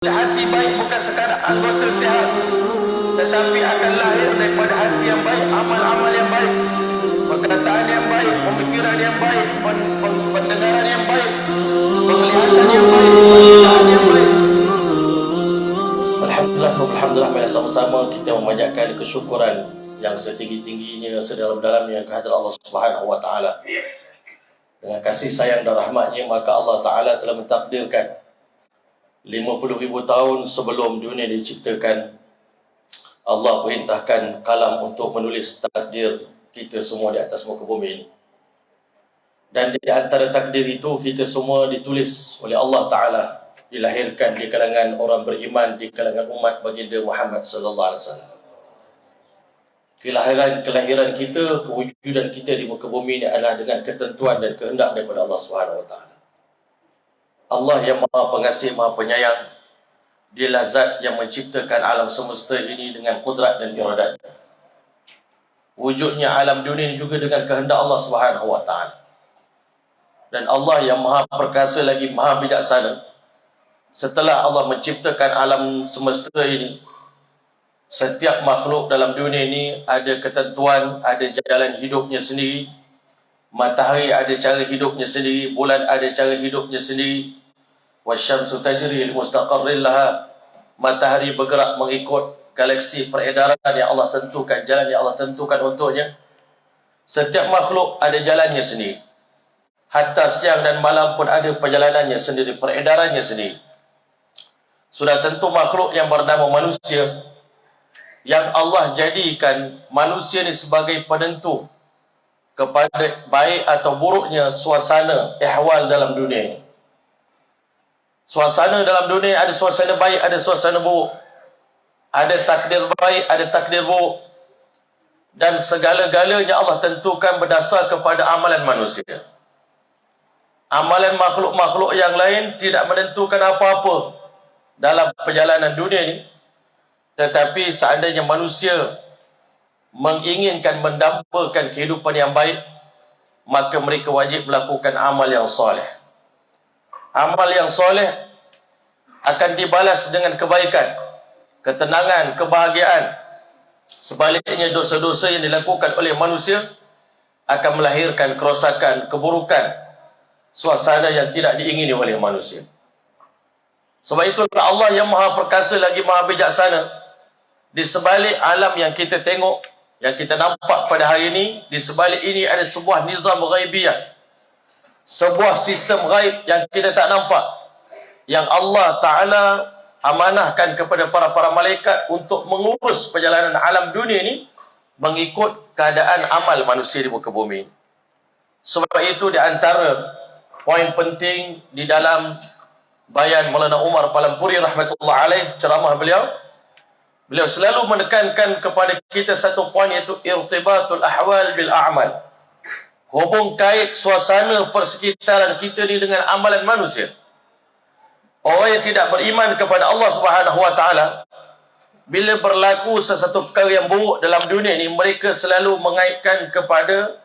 Hati baik bukan sekadar anggota sihat, tetapi akan lahir daripada hati yang baik, amal-amal yang baik, perkataan yang baik, pemikiran yang baik, pendengaran yang baik, penglihatan yang baik, sambutan yang baik. Alhamdulillah, mari sama-sama kita memanjatkan kesyukuran yang setinggi-tingginya, sedalam-dalamnya kehadirat Allah Subhanahu wa taala. Dengan kasih sayang dan rahmatnya, maka Allah Taala telah mentakdirkan 50,000 tahun sebelum dunia diciptakan, Allah perintahkan kalam untuk menulis takdir kita semua di atas muka bumi ini. Dan di antara takdir itu, kita semua ditulis oleh Allah Ta'ala, dilahirkan di kalangan orang beriman, di kalangan umat baginda Muhammad sallallahu alaihi wasallam. Kelahiran kita, kewujudan kita di muka bumi ini adalah dengan ketentuan dan kehendak daripada Allah Subhanahu wa taala. Allah yang Maha Pengasih, Maha Penyayang, Dialah zat yang menciptakan alam semesta ini dengan kudrat dan iradatnya. Wujudnya alam dunia ini juga dengan kehendak Allah Subhanahu wa taala. Dan Allah yang Maha Perkasa lagi Maha Bijaksana, setelah Allah menciptakan alam semesta ini, setiap makhluk dalam dunia ini ada ketentuan, ada jalan hidupnya sendiri. Matahari ada cara hidupnya sendiri, bulan ada cara hidupnya sendiri. Wasyamsu tajri li mustaqarrin laha. Matahari bergerak mengikut galaksi peredaran yang Allah tentukan, jalan yang Allah tentukan untuknya. Setiap makhluk ada jalannya sendiri. Hatta siang dan malam pun ada perjalanannya sendiri, peredarannya sendiri. Sudah tentu makhluk yang bernama manusia, yang Allah jadikan manusia ini sebagai penentu kepada baik atau buruknya suasana ihwal dalam dunia ini. Suasana dalam dunia ada suasana baik, ada suasana buruk. Ada takdir baik, ada takdir buruk. Dan segala-galanya Allah tentukan berdasar kepada amalan manusia. Amalan makhluk-makhluk yang lain tidak menentukan apa-apa dalam perjalanan dunia ini. Tetapi seandainya manusia menginginkan mendambakan kehidupan yang baik, maka mereka wajib melakukan amal yang soleh. Amal yang soleh akan dibalas dengan kebaikan, ketenangan, kebahagiaan. Sebaliknya, dosa-dosa yang dilakukan oleh manusia akan melahirkan kerosakan, keburukan, suasana yang tidak diingini oleh manusia. Sebab itulah Allah yang Maha Perkasa lagi Maha Bijaksana, di sebalik alam yang kita tengok, yang kita nampak pada hari ini, di sebalik ini ada sebuah nizam ghaibiyah, sebuah sistem ghaib yang kita tak nampak, yang Allah Ta'ala amanahkan kepada para malaikat untuk mengurus perjalanan alam dunia ini mengikut keadaan amal manusia di muka bumi. Sebab itu, di antara poin penting di dalam bayan Maulana Umar Palampuri rahmatullah alaih, ceramah beliau selalu menekankan kepada kita satu poin, iaitu irtibatul ahwal bil a'mal. Hubung kait suasana persekitaran kita ni dengan amalan manusia. Orang yang tidak beriman kepada Allah Subhanahu wa taala, bila berlaku sesuatu perkara yang buruk dalam dunia ni, mereka selalu mengaitkan kepada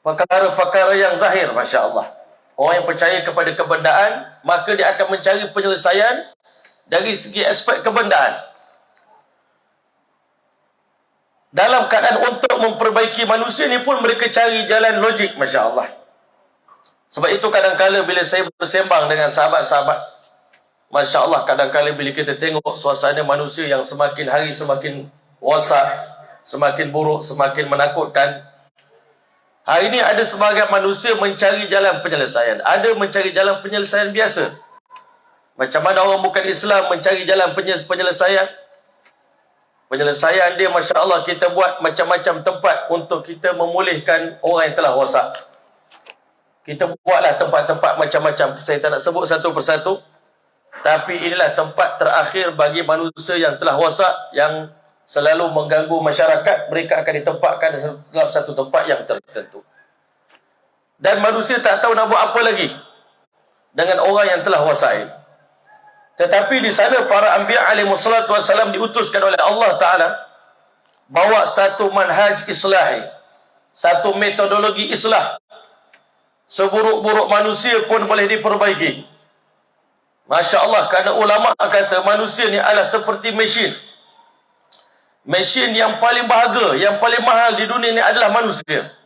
perkara-perkara yang zahir. Masya Allah, orang yang percaya kepada kebendaan, maka dia akan mencari penyelesaian dari segi aspek kebendaan. Dalam keadaan untuk memperbaiki manusia ni pun mereka cari jalan logik. Masya Allah. Sebab itu kadang-kadang bila saya bersembang dengan sahabat-sahabat, Masya Allah, kadang-kadang bila kita tengok suasana manusia yang semakin hari semakin rosak, semakin buruk, semakin menakutkan. Hari ini ada sebagian manusia mencari jalan penyelesaian. Ada mencari jalan penyelesaian biasa. Macam mana orang bukan Islam mencari jalan penyelesaian. Penyelesaian dia, Masya Allah, kita buat macam-macam tempat untuk kita memulihkan orang yang telah rosak. Kita buatlah tempat-tempat macam-macam. Saya tak nak sebut satu persatu. Tapi inilah tempat terakhir bagi manusia yang telah rosak, yang selalu mengganggu masyarakat. Mereka akan ditempatkan dalam satu tempat yang tertentu. Dan manusia tak tahu nak buat apa lagi dengan orang yang telah rosak ini. Tetapi di sana para anbiya alaihissalatu wassalam diutuskan oleh Allah Ta'ala bawa satu manhaj islahi, satu metodologi islah. Seburuk-buruk manusia pun boleh diperbaiki. Masya Allah, kerana ulama kata manusia ni adalah seperti mesin. Mesin yang paling berharga, yang paling mahal di dunia ni adalah manusia.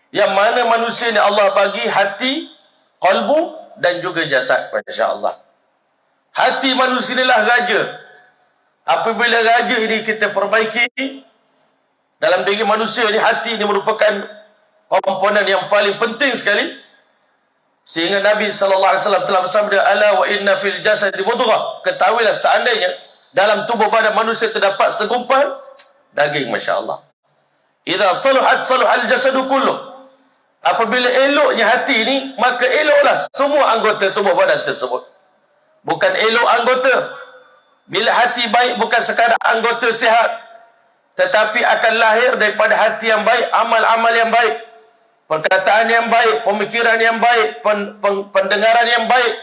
Yang mana manusia ni Allah bagi hati, qalbu dan juga jasad. Masya Allah. Hati manusia inilah raja. Apabila raja ini kita perbaiki, dalam diri manusia ni, hati ini merupakan komponen yang paling penting sekali. Sehingga Nabi SAW telah bersabda, ala wa inna fil jasadi mudghah. Ketahuilah seandainya dalam tubuh badan manusia terdapat segumpal daging. Masya Allah. Idza saluhat saluhal jasadu kulluh. Apabila eloknya hati ini, maka eloklah semua anggota tubuh badan tersebut. Bukan elok anggota. Bila hati baik, bukan sekadar anggota sihat, tetapi akan lahir daripada hati yang baik, amal-amal yang baik, perkataan yang baik, pemikiran yang baik, pendengaran yang baik,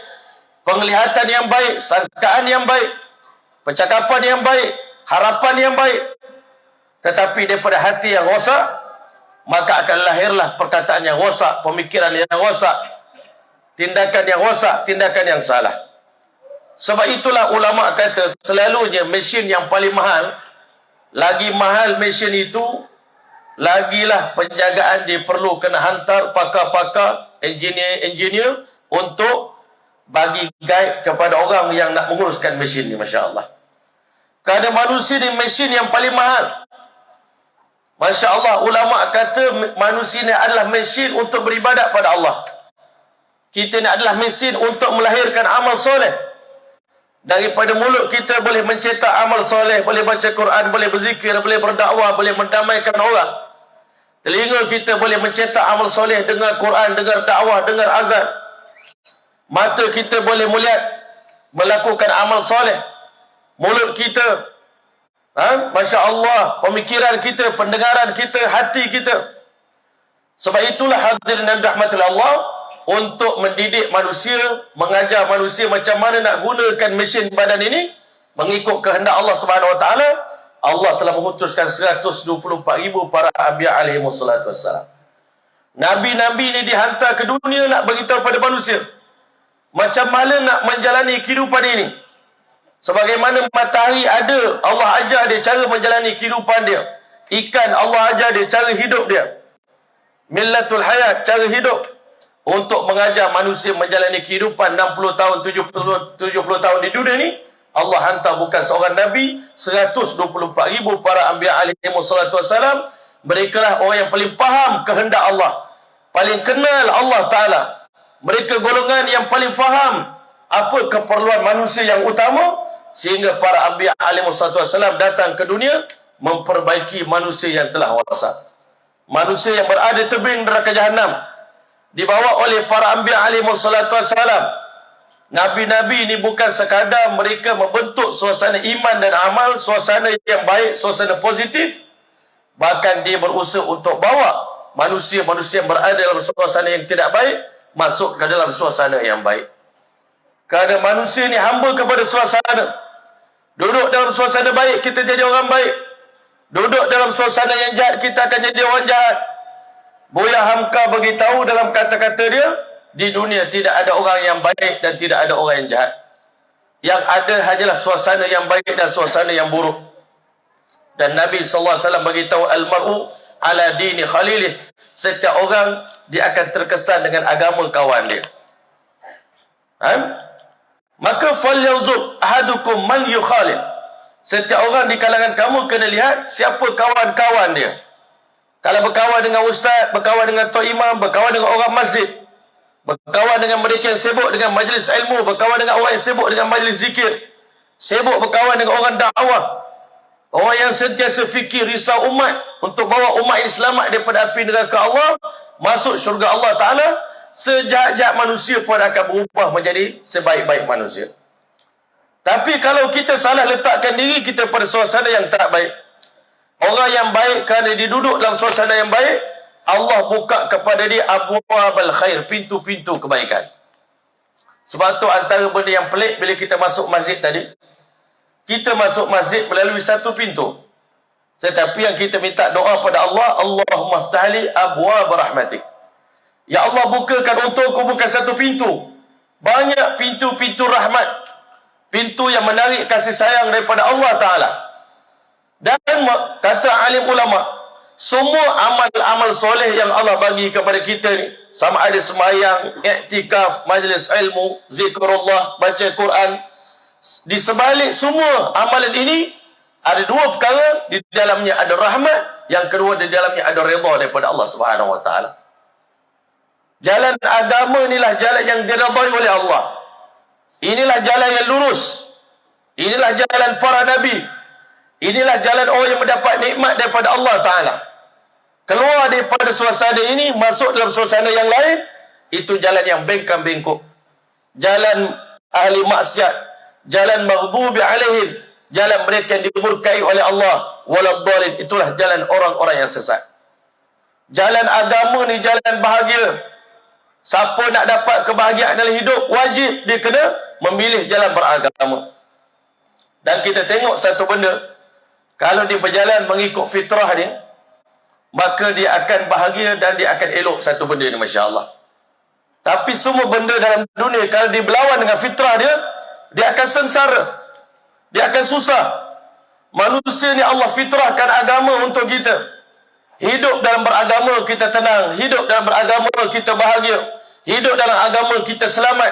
penglihatan yang baik, sangkaan yang baik, percakapan yang baik, harapan yang baik. Tetapi daripada hati yang rosak, maka akan lahirlah perkataan yang rosak, pemikiran yang rosak, tindakan yang rosak, tindakan yang salah. Sebab itulah ulama kata selalunya mesin yang paling mahal, lagi mahal mesin itu, lagilah penjagaan dia perlu kena hantar pakar-pakar, engineer untuk bagi guide kepada orang yang nak menguruskan mesin ni. Masya Allah. Kerana manusia ni mesin yang paling mahal. Masya Allah, ulama kata manusia ni adalah mesin untuk beribadat pada Allah. Kita ni adalah mesin untuk melahirkan amal soleh. Daripada mulut kita boleh mencetak amal soleh, boleh baca Quran, boleh berzikir, boleh berdakwah, boleh mendamaikan orang. Telinga kita boleh mencetak amal soleh, dengar Quran, dengar dakwah, dengar azan. Mata kita boleh melihat, melakukan amal soleh. Mulut kita, Masya Allah, pemikiran kita, pendengaran kita, hati kita. Sebab itulah hadirin dan rahmatillah Allah, untuk mendidik manusia, mengajar manusia macam mana nak gunakan mesin badan ini mengikut kehendak Allah Subhanahu Wa Taala. Allah telah mengutuskan 124,000 para anbiya alaihi wassalatu wassalam. Nabi-nabi ini dihantar ke dunia nak beritahu pada manusia macam mana nak menjalani kehidupan ini. Sebagaimana matahari ada, Allah ajar dia cara menjalani kehidupan dia. Ikan, Allah ajar dia cara hidup dia. Millatul hayat, cara hidup. Untuk mengajar manusia menjalani kehidupan 60 tahun, 70 tahun di dunia ni, Allah hantar bukan seorang Nabi, 124,000 para anbiya alaihi wassalatu wassalam. Mereka lah orang yang paling faham kehendak Allah, paling kenal Allah Ta'ala. Mereka golongan yang paling faham apa keperluan manusia yang utama, sehingga para anbiya alaihi wassalatu wassalam datang ke dunia memperbaiki manusia yang telah rosak. Manusia yang berada tebing neraka jahanam dibawa oleh para anbiya alaihi wassalatu wassalam. Nabi-nabi ini bukan sekadar mereka membentuk suasana iman dan amal, suasana yang baik, suasana positif. Bahkan dia berusaha untuk bawa manusia-manusia yang berada dalam suasana yang tidak baik masuk ke dalam suasana yang baik. Kerana manusia ni hamba kepada suasana. Duduk dalam suasana baik, kita jadi orang baik. Duduk dalam suasana yang jahat, kita akan jadi orang jahat. Buya Hamka beritahu dalam kata-kata dia, di dunia tidak ada orang yang baik dan tidak ada orang yang jahat. Yang ada hanyalah suasana yang baik dan suasana yang buruk. Dan Nabi SAW beritahu, al-mar'u ala dini khalilih. Setiap orang, dia akan terkesan dengan agama kawan dia. Maka falyanzur ahadukum man yukhalil. Setiap orang di kalangan kamu kena lihat siapa kawan-kawan dia. Kalau berkawan dengan ustaz, berkawan dengan tok imam, berkawan dengan orang masjid, berkawan dengan mereka yang sibuk dengan majlis ilmu, berkawan dengan orang yang sibuk dengan majlis zikir, sibuk berkawan dengan orang dakwah, orang yang sentiasa fikir risau umat untuk bawa umat ini selamat daripada api neraka Allah, masuk syurga Allah Ta'ala. Sejahat-jahat manusia pun akan berubah menjadi sebaik-baik manusia. Tapi kalau kita salah letakkan diri kita pada suasana yang tak baik, orang yang baik kerana dia duduk dalam suasana yang baik, Allah buka kepada dia abwabal khair, pintu-pintu kebaikan. Sebab tu antara benda yang pelik bila kita masuk masjid tadi, kita masuk masjid melalui satu pintu. Tetapi yang kita minta doa pada Allah, Allahumma ftahli abwab rahmatik. Ya Allah, bukakan untukku bukan satu pintu, Banyak pintu-pintu rahmat, pintu yang menarik kasih sayang daripada Allah Ta'ala. Dan kata alim ulama, semua amal-amal soleh yang Allah bagi kepada kita ni, sama ada semayang, iktikaf, majlis ilmu, zikrullah, baca Quran, di sebalik semua amalan ini ada dua perkara. Di dalamnya ada rahmat, yang kedua di dalamnya ada redha daripada Allah Subhanahu Wa Ta'ala. Jalan agama inilah jalan yang diridhai oleh Allah. Inilah jalan yang lurus. Inilah jalan para nabi. Inilah jalan orang yang mendapat nikmat daripada Allah Ta'ala. Keluar daripada suasana ini, masuk dalam suasana yang lain, itu jalan yang bengkak-bengkok. Jalan ahli maksiat, jalan maghdubi alaihim, jalan mereka yang dimurkai oleh Allah, waladhdallin. Itulah jalan orang-orang yang sesat. Jalan agama ni jalan bahagia. Siapa nak dapat kebahagiaan dalam hidup, wajib dia kena memilih jalan beragama. Dan kita tengok satu benda, kalau dia berjalan mengikut fitrah dia, maka dia akan bahagia dan dia akan elok satu benda ni, Masya Allah. Tapi semua benda dalam dunia, kalau dia berlawan dengan fitrah dia, dia akan sengsara, dia akan susah. Manusia ni Allah fitrahkan agama untuk kita. Hidup dalam beragama kita tenang, hidup dalam beragama kita bahagia, hidup dalam agama kita selamat,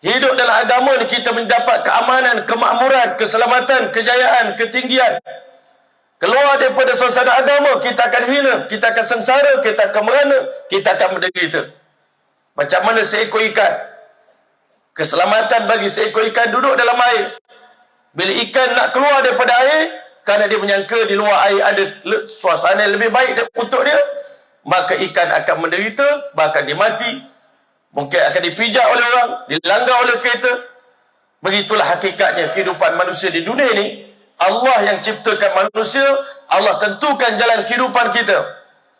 hidup dalam agama ni kita mendapat keamanan, kemakmuran, keselamatan, kejayaan, ketinggian. Keluar daripada suasana agama, kita akan hina, kita akan sengsara, kita akan merana, kita akan menderita. Macam mana seekor ikan, keselamatan bagi seekor ikan duduk dalam air. Bila ikan nak keluar daripada air, kerana dia menyangka di luar air ada suasana yang lebih baik untuk dia, maka ikan akan menderita, bahkan dia mati, mungkin akan dipijak oleh orang, dilanggar oleh kereta. Begitulah hakikatnya kehidupan manusia di dunia ini. Allah yang ciptakan manusia, Allah tentukan jalan kehidupan kita.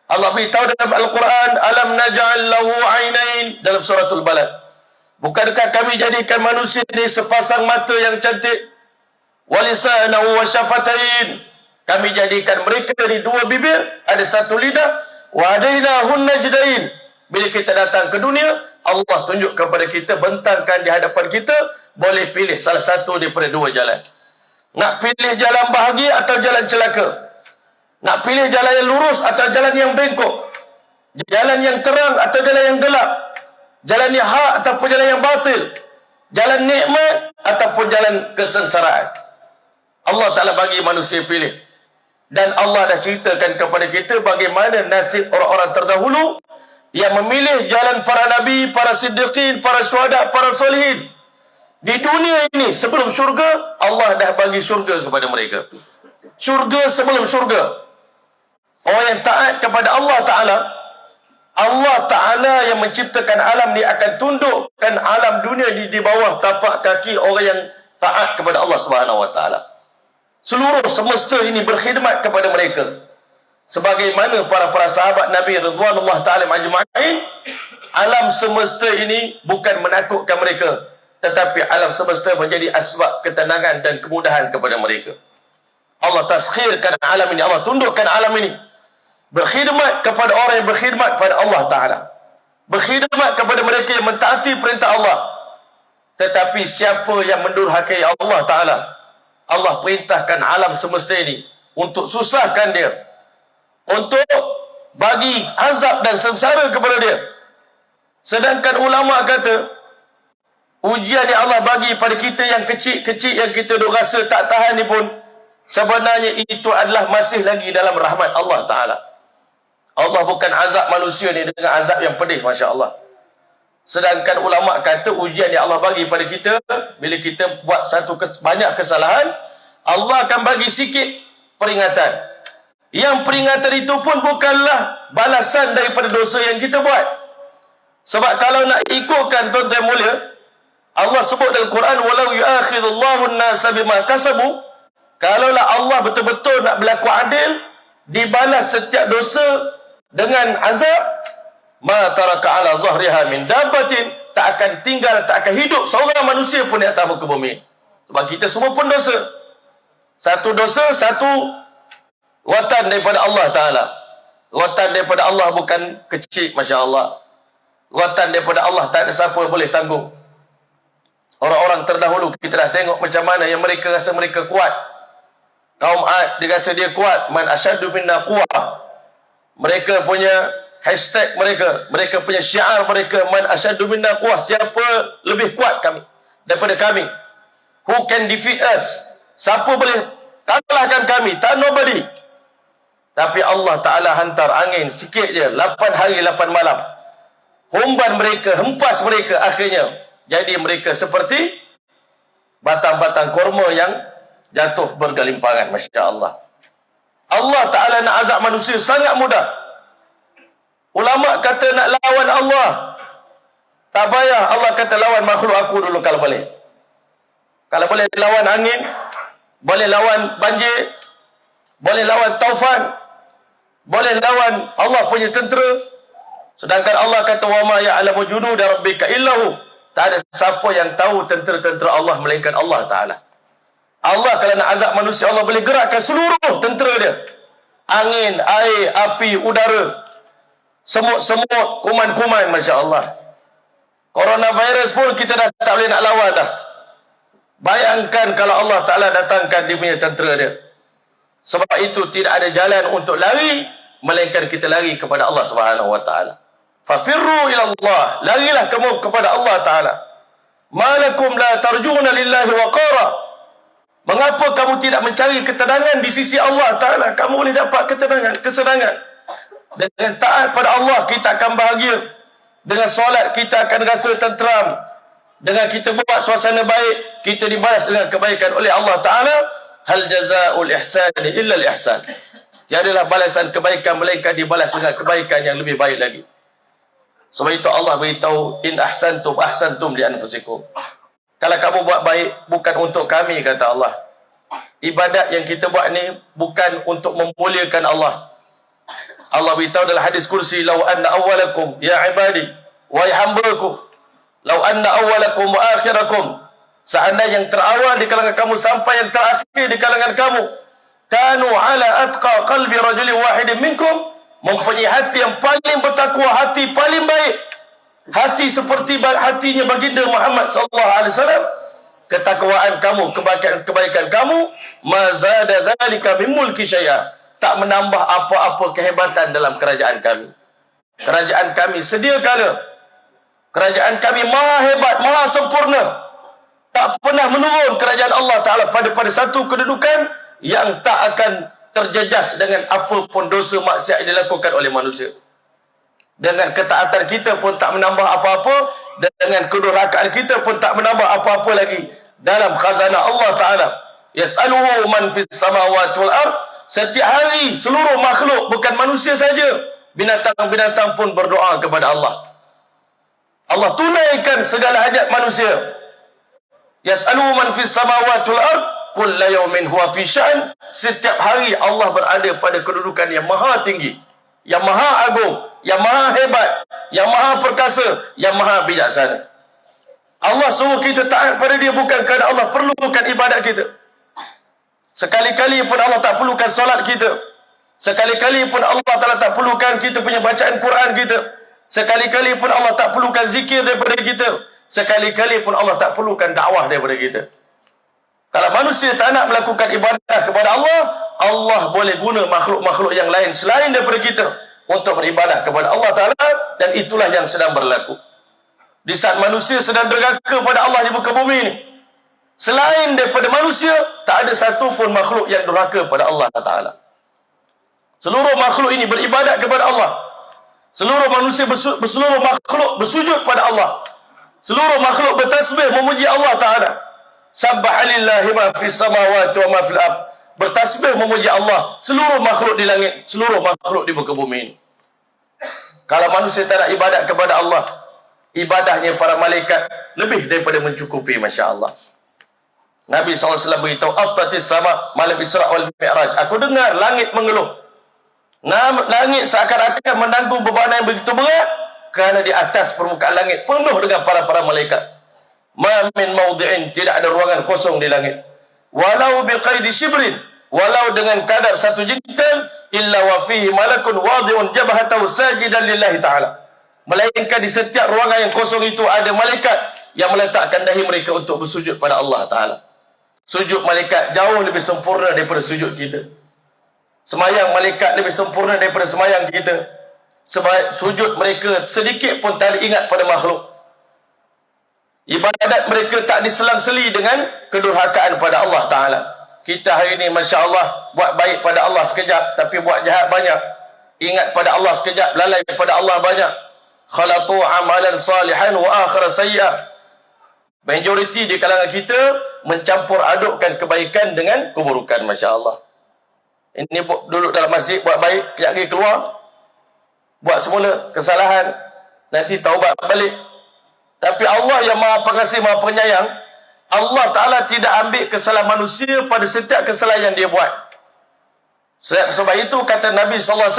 Allah beritahu dalam Al-Quran, alam naj'al lahu ainain, dalam suratul Balad. Bukankah kami jadikan manusia ini sepasang mata yang cantik, walisanahu wa syafatain, kami jadikan mereka di dua bibir, ada satu lidah, wa hadainahun najdain. Bila kita datang ke dunia, Allah tunjuk kepada kita, bentangkan di hadapan kita, boleh pilih salah satu daripada dua jalan. Nak pilih jalan bahagia atau jalan celaka? Nak pilih jalan yang lurus atau jalan yang bengkok? Jalan yang terang atau jalan yang gelap? Jalan yang hak ataupun jalan yang batil? Jalan nikmat ataupun jalan kesengsaraan? Allah Ta'ala bagi manusia pilih. Dan Allah dah ceritakan kepada kita bagaimana nasib orang-orang terdahulu yang memilih jalan para nabi, para siddiqin, para syuhada, para solihin. Di dunia ini sebelum syurga, Allah dah bagi syurga kepada mereka. Syurga sebelum syurga. Orang yang taat kepada Allah Ta'ala, Allah Ta'ala yang menciptakan alam ni akan tundukkan alam dunia di bawah tapak kaki orang yang taat kepada Allah Subhanahu Wa Ta'ala. Seluruh semesta ini berkhidmat kepada mereka. Sebagaimana para sahabat Nabi Ridwanullah Ta'ala Majma'in, alam semesta ini bukan menakutkan mereka, tetapi alam semesta menjadi asbab ketenangan dan kemudahan kepada mereka. Allah taskhirkan alam ini, Allah tundukkan alam ini, berkhidmat kepada orang yang berkhidmat kepada Allah Ta'ala, berkhidmat kepada mereka yang mentaati perintah Allah. Tetapi siapa yang mendurhakai Allah Ta'ala, Allah perintahkan alam semesta ini untuk susahkan dia, untuk bagi azab dan sengsara kepada dia. Sedangkan ulama kata, ujian yang Allah bagi pada kita yang kecil-kecil, yang kita duk rasa tak tahan ni pun, sebenarnya itu adalah masih lagi dalam rahmat Allah Ta'ala. Allah bukan azab manusia ni dengan azab yang pedih, Masya Allah. Sedangkan ulama kata ujian yang Allah bagi pada kita, bila kita buat banyak kesalahan, Allah akan bagi sikit peringatan. Yang peringatan itu pun bukanlah balasan daripada dosa yang kita buat. Sebab kalau nak ikutkan tuan-tuan mulia, Allah sebut dalam Quran, walau yu'akhidullahu an-nasa bima kasabu, kalaulah Allah betul-betul nak berlaku adil, dibalas setiap dosa dengan azab, ma taraka ala zahriha min dabbatin, tak akan tinggal, tak akan hidup seorang manusia pun di atas muka bumi. Sebab kita semua pun dosa. Satu dosa, satu watan daripada Allah Ta'ala. Watan daripada Allah bukan kecil, Masya Allah. Watan daripada Allah tak ada siapa boleh tanggung. Orang-orang terdahulu kita dah tengok macam mana yang mereka rasa mereka kuat. Kaum Ad dia rasa dia kuat, man asyaddu minna quwwah. Mereka punya hashtag mereka punya syiar mereka, man asyaddu minna quwwah, siapa lebih kuat daripada kami. Who can defeat us? Siapa boleh kalahkan kami? Tak nobody. Tapi Allah Ta'ala hantar angin sikit je, 8 hari 8 malam. Humban mereka, hempas mereka, akhirnya jadi mereka seperti batang-batang korma yang jatuh bergelimpangan. Masya Allah. Allah Ta'ala nak azab manusia sangat mudah. Ulama kata nak lawan Allah, tak payah. Allah kata lawan makhluk aku dulu kalau boleh. Kalau boleh lawan angin, boleh lawan banjir, boleh lawan taufan, boleh lawan Allah punya tentera. Sedangkan Allah kata wa ma ya'lamu junuda rabbika illahu. Tak ada siapa yang tahu tentera-tentera Allah melainkan Allah Ta'ala. Allah kalau nak azab manusia, Allah boleh gerakkan seluruh tentera dia. Angin, air, api, udara, semut-semut, kuman-kuman, Masya Allah. Coronavirus pun kita dah tak boleh nak lawan dah. Bayangkan kalau Allah Ta'ala datangkan dia punya tentera dia. Sebab itu tidak ada jalan untuk lari melainkan kita lari kepada Allah Subhanahu Wa Ta'ala. Fafirru ila Allah, larilah kamu kepada Allah Ta'ala. Malakum la tarjuna lillahi waqara. Mengapa kamu tidak mencari ketenangan di sisi Allah Ta'ala? Kamu boleh dapat kesenangan. Dengan taat pada Allah kita akan bahagia. Dengan solat kita akan rasa tenteram. Dengan kita buat suasana baik, kita dibalas dengan kebaikan oleh Allah Ta'ala. Hal jazaa'ul ihsani illa al-ihsan. Tiadalah balasan kebaikan melainkan dibalas dengan kebaikan yang lebih baik lagi. Sebab itu Allah beritahu, in ahsantum li anfusikum. Kalau kamu buat baik, bukan untuk kami, kata Allah. Ibadat yang kita buat ni bukan untuk memuliakan Allah. Allah beritahu dalam hadis kursi, law anna awwalakum ya ibadi wa hambaku, law anna awwalakum wa akhirakum, seandainya yang terawal di kalangan kamu sampai yang terakhir di kalangan kamu, kanu ala atqa qalbi rajulin wahidin minkum, mempunyai hati yang paling bertakwa, hati paling baik, hati seperti hatinya baginda Muhammad sallallahu alaihi wasallam, ketakwaan kamu, kebaikan kamu, mazada dzalika min mulki syai'a, tak menambah apa-apa kehebatan dalam kerajaan kami. Kerajaan kami sedia kala, kerajaan kami maha hebat, maha sempurna. Tak pernah menurun kerajaan Allah Ta'ala pada satu kedudukan yang tak akan terjejas dengan apa pun dosa maksiat yang dilakukan oleh manusia. Dengan ketaatan kita pun tak menambah apa-apa, dengan kedurhakaan kita pun tak menambah apa-apa lagi dalam khazanah Allah Ta'ala. Yas'aluhu man fis samawati wal ard. Setiap hari seluruh makhluk, bukan manusia saja, binatang-binatang pun berdoa kepada Allah. Allah tunaikan segala hajat manusia. Yas'aluhu man fis samawati wal ard. Kulla yawmin huwa fi sya'n. Setiap hari Allah berada pada kedudukan yang maha tinggi, yang maha agung, yang maha hebat, yang maha perkasa, yang maha bijaksana. Allah suruh kita taat pada dia bukan kerana Allah perlukan ibadat kita. Sekali-kali pun Allah tak perlukan solat kita. Sekali-kali pun Allah Ta'ala tak perlukan kita punya bacaan Quran kita. Sekali-kali pun Allah tak perlukan zikir daripada kita. Sekali-kali pun Allah tak perlukan dakwah daripada kita. Kalau manusia tak nak melakukan ibadah kepada Allah, Allah boleh guna makhluk-makhluk yang lain selain daripada kita untuk beribadah kepada Allah Ta'ala, dan itulah yang sedang berlaku. Di saat manusia sedang derhaka pada Allah di muka bumi ini, selain daripada manusia, tak ada satu pun makhluk yang derhaka pada Allah Ta'ala. Seluruh makhluk ini beribadat kepada Allah. Seluruh manusia, seluruh makhluk bersujud pada Allah. Seluruh makhluk bertasbih memuji Allah Ta'ala. Subhanallahi ma fis samawati wa ma fil ard. Bertasbih memuji Allah seluruh makhluk di langit, seluruh makhluk di muka bumi ini. Kalau manusia tak nak ibadat kepada Allah, ibadahnya para malaikat lebih daripada mencukupi, masya-Allah. Nabi SAW beritahu, "Attatis sama malam Isra wal Mi'raj." Aku dengar langit mengeluh. Langit seakan-akan menanggung beban yang begitu berat kerana di atas permukaan langit penuh dengan para malaikat. Ma min mawdi'in, tidak ada ruangan kosong di langit. Walau biqaidi shibrin, walau dengan kadar satu jengkal, illa wa fihi malakun wadi'un jabhatahu sajidan lillahi ta'ala. Melainkan di setiap ruangan yang kosong itu ada malaikat yang meletakkan dahi mereka untuk bersujud pada Allah Ta'ala. Sujud malaikat jauh lebih sempurna daripada sujud kita. Semayang malaikat lebih sempurna daripada semayang kita. Sebab sujud mereka sedikit pun tak ingat pada makhluk. Ibadat mereka tak diselang-seli dengan kedurhakaan pada Allah Ta'ala. Kita hari ini Masya Allah buat baik pada Allah sekejap, tapi buat jahat banyak. Ingat pada Allah sekejap, lalai pada Allah banyak. Khalatu amalan salihan wa akhara sayya. Majoriti di kalangan kita mencampur adukkan kebaikan dengan keburukan. Masya Allah. Ini duduk dalam masjid buat baik, kejap lagi keluar buat semula kesalahan, nanti taubat balik. Tapi Allah yang Maha Pengasih, Maha Penyayang, Allah Ta'ala tidak ambil kesalahan manusia pada setiap kesalahan yang dia buat. Sebab itu kata Nabi SAW,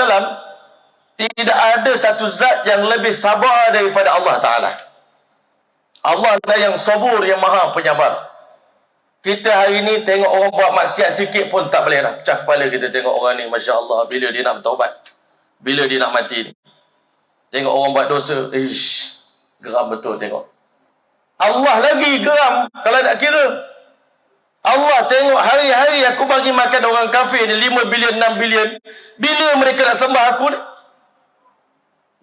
tidak ada satu zat yang lebih sabar daripada Allah Ta'ala. Allah lah yang sabur, yang Maha Penyabar. Kita hari ini tengok orang buat maksiat sikit pun tak boleh nak pecah kepala kita tengok orang ni. Masya Allah, bila dia nak bertaubat, bila dia nak mati. Tengok orang buat dosa, geram betul tengok. Allah lagi geram kalau nak kira. Allah tengok hari-hari aku bagi makan orang kafir ni 5 bilion, 6 bilion. Bila mereka nak sembah aku ni?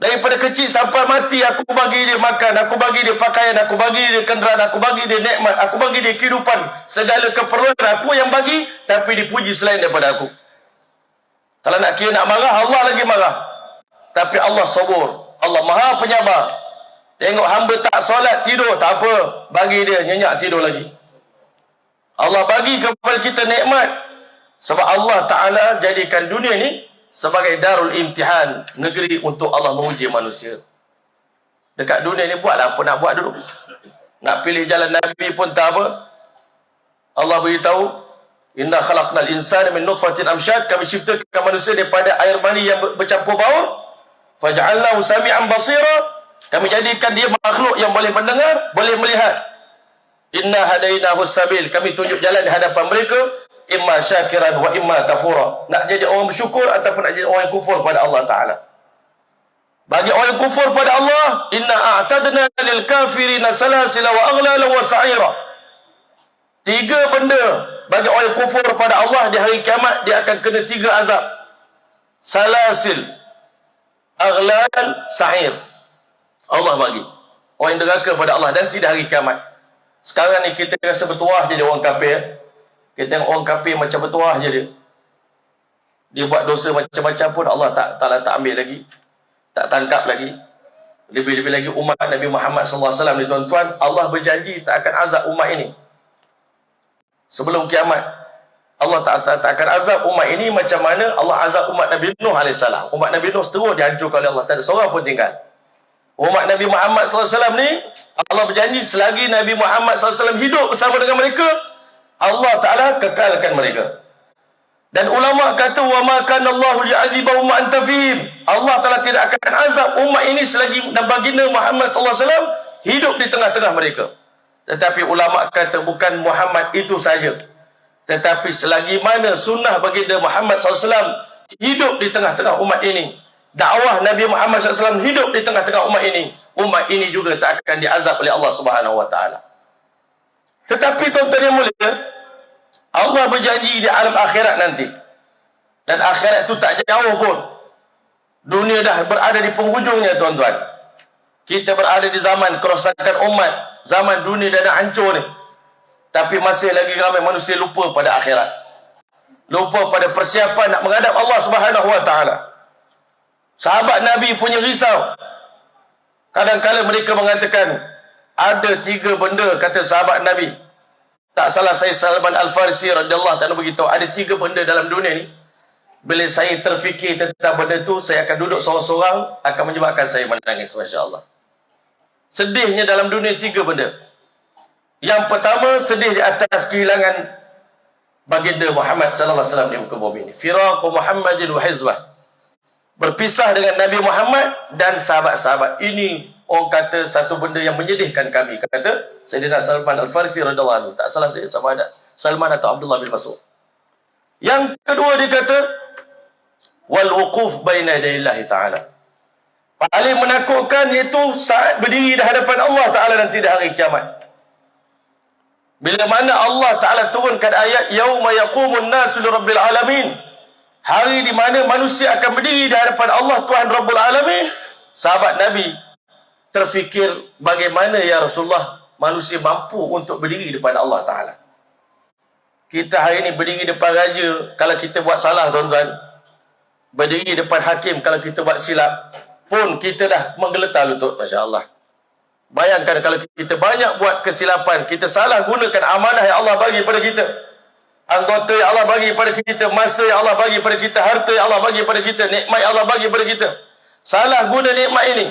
Daripada kecil sampai mati aku bagi dia makan, aku bagi dia pakaian, aku bagi dia kenderaan, aku bagi dia nikmat, aku bagi dia kehidupan. Segala keperluan aku yang bagi, tapi dipuji selain daripada aku. Kalau nak kira nak marah, Allah lagi marah. Tapi Allah sabur, Allah Maha Penyabar. Tengok hamba tak solat, tidur, tak apa, bagi dia nyenyak tidur lagi. Allah bagi kepada kita nikmat. Sebab Allah Ta'ala jadikan dunia ni sebagai darul imtihan, negeri untuk Allah menguji manusia. Dekat dunia ni buatlah apa nak buat dulu. Nak pilih jalan Nabi pun tak apa. Allah beritahu, inna khalaqnal insana min nutfatin amsyad, kami ciptakan manusia daripada air mani yang bercampur baur. Faj'alnahu sami'an basira, kami jadikan dia makhluk yang boleh mendengar, boleh melihat. Inna hadainahu sabil, kami tunjuk jalan di hadapan mereka, imma syakiran wa imma kafura. Nak jadi orang bersyukur ataupun nak jadi orang yang kufur pada Allah Ta'ala. Bagi orang yang kufur pada Allah, inna a'tadna lil kafirina salasila wa aghlala wa sa'ira. 3 benda bagi orang yang kufur pada Allah di hari kiamat, dia akan kena 3 azab. Salasil, aghlal, sa'ir. Allah bagi orang yang deraka pada Allah dan tidak hari kiamat. Sekarang ni kita rasa bertuah jadi orang kafir. Kita tengok orang kafir macam bertuah je dia. Dia buat dosa macam-macam pun Allah tak ambil lagi, tak tangkap lagi. Lebih-lebih lagi umat Nabi Muhammad SAW ni tuan-tuan, Allah berjanji tak akan azab umat ini sebelum kiamat. Allah tak akan azab umat ini macam mana Allah azab umat Nabi Nuh AS. Umat Nabi Nuh seterus dihancurkan oleh Allah, tak ada seorang pun tinggal. Umat Nabi Muhammad SAW ni, Allah berjanji selagi Nabi Muhammad SAW hidup bersama dengan mereka, Allah Ta'ala kekalkan mereka. Dan ulama kata, wa ma kana Allahu li'adzibahum wa anta fihim. Allah Ta'ala tidak akan azab umat ini selagi baginda Muhammad SAW hidup di tengah-tengah mereka. Tetapi ulama kata bukan Muhammad itu saja, tetapi selagi mana sunnah baginda Muhammad SAW hidup di tengah-tengah umat ini, dakwah Nabi Muhammad SAW hidup di tengah-tengah umat ini juga tak akan diazab oleh Allah Subhanahu Wa Taala. Tetapi tuan-tuan yang mulia, Allah berjanji di alam akhirat nanti, dan akhirat itu tak jauh pun. Dunia dah berada di penghujungnya tuan-tuan. Kita berada di zaman kerosakan umat, zaman dunia dah nak hancur ni. Tapi masih lagi ramai manusia lupa pada akhirat, lupa pada persiapan nak menghadap Allah Subhanahu Wa Taala. Sahabat Nabi punya risau. Kadang-kadang mereka mengatakan, ada 3 benda, kata sahabat Nabi. Tak salah saya Salman Al-Farisi radhiyallahu ta'ala beritahu, ada 3 benda dalam dunia ni, bila saya terfikir tentang benda tu, saya akan duduk seorang-seorang, akan menyebabkan saya menangis. Masya Allah. Sedihnya dalam dunia 3 benda. Yang pertama, sedih di atas kehilangan baginda Muhammad sallallahu alaihi wasallam di muka bumi ini. Firaqu Muhammadin wa hizbah. Berpisah dengan Nabi Muhammad dan sahabat-sahabat. Ini orang kata satu benda yang menyedihkan kami. Kata Sayyidina Salman Al-Farisi radhiyallahu anhu. Tak salah saya, sama ada Salman atau Abdullah bin Mas'ud. Yang kedua dia kata, wal wuquf baina yadayillahi ta'ala. Paling menakutkan iaitu saat berdiri di hadapan Allah Ta'ala nanti di hari kiamat. Bila mana Allah Ta'ala turunkan ayat yauma yaqumun nasu lirabbil alamin, hari di mana manusia akan berdiri di hadapan Allah Tuhan Rabbul Alamin. Sahabat Nabi terfikir, bagaimana ya Rasulullah manusia mampu untuk berdiri depan Allah Ta'ala? Kita hari ini berdiri depan raja kalau kita buat salah, tuan-tuan. Berdiri depan hakim kalau kita buat silap pun kita dah menggeletar lutut, Masya Allah. Bayangkan kalau kita banyak buat kesilapan, kita salah gunakan amanah yang Allah bagi pada kita, anggota yang Allah bagi pada kita, masa yang Allah bagi pada kita, harta yang Allah bagi pada kita, nikmat yang Allah bagi pada kita. Salah guna nikmat ini.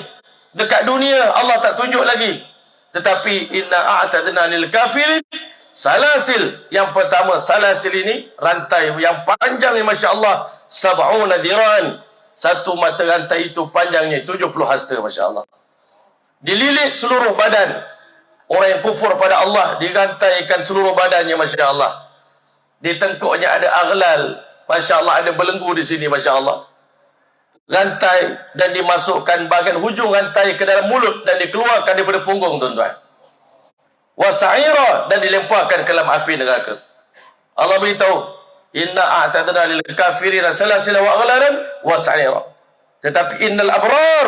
Dekat dunia Allah tak tunjuk lagi. Tetapi inna a'tadna lil kafirin salasil. Yang pertama, salasil ini rantai yang panjang ni, Masya Allah, sab'una dhiran. Satu mata rantai itu panjangnya 70 hasta, Masya Allah. Dililit seluruh badan. Orang yang kufur pada Allah dirantaikan seluruh badannya, Masya Allah. Di tengkuknya ada aghlal, Masya Allah, ada belenggu di sini, Masya Allah. Rantai, dan dimasukkan bahagian hujung rantai ke dalam mulut dan dikeluarkan daripada punggung, tuan-tuan. Wasa'ira, dan dilemparkan ke dalam api neraka. Allah beritahu, inna a'tadna lil kafirina salasila wa aghlalan wasa'ira. Tetapi innal abrar,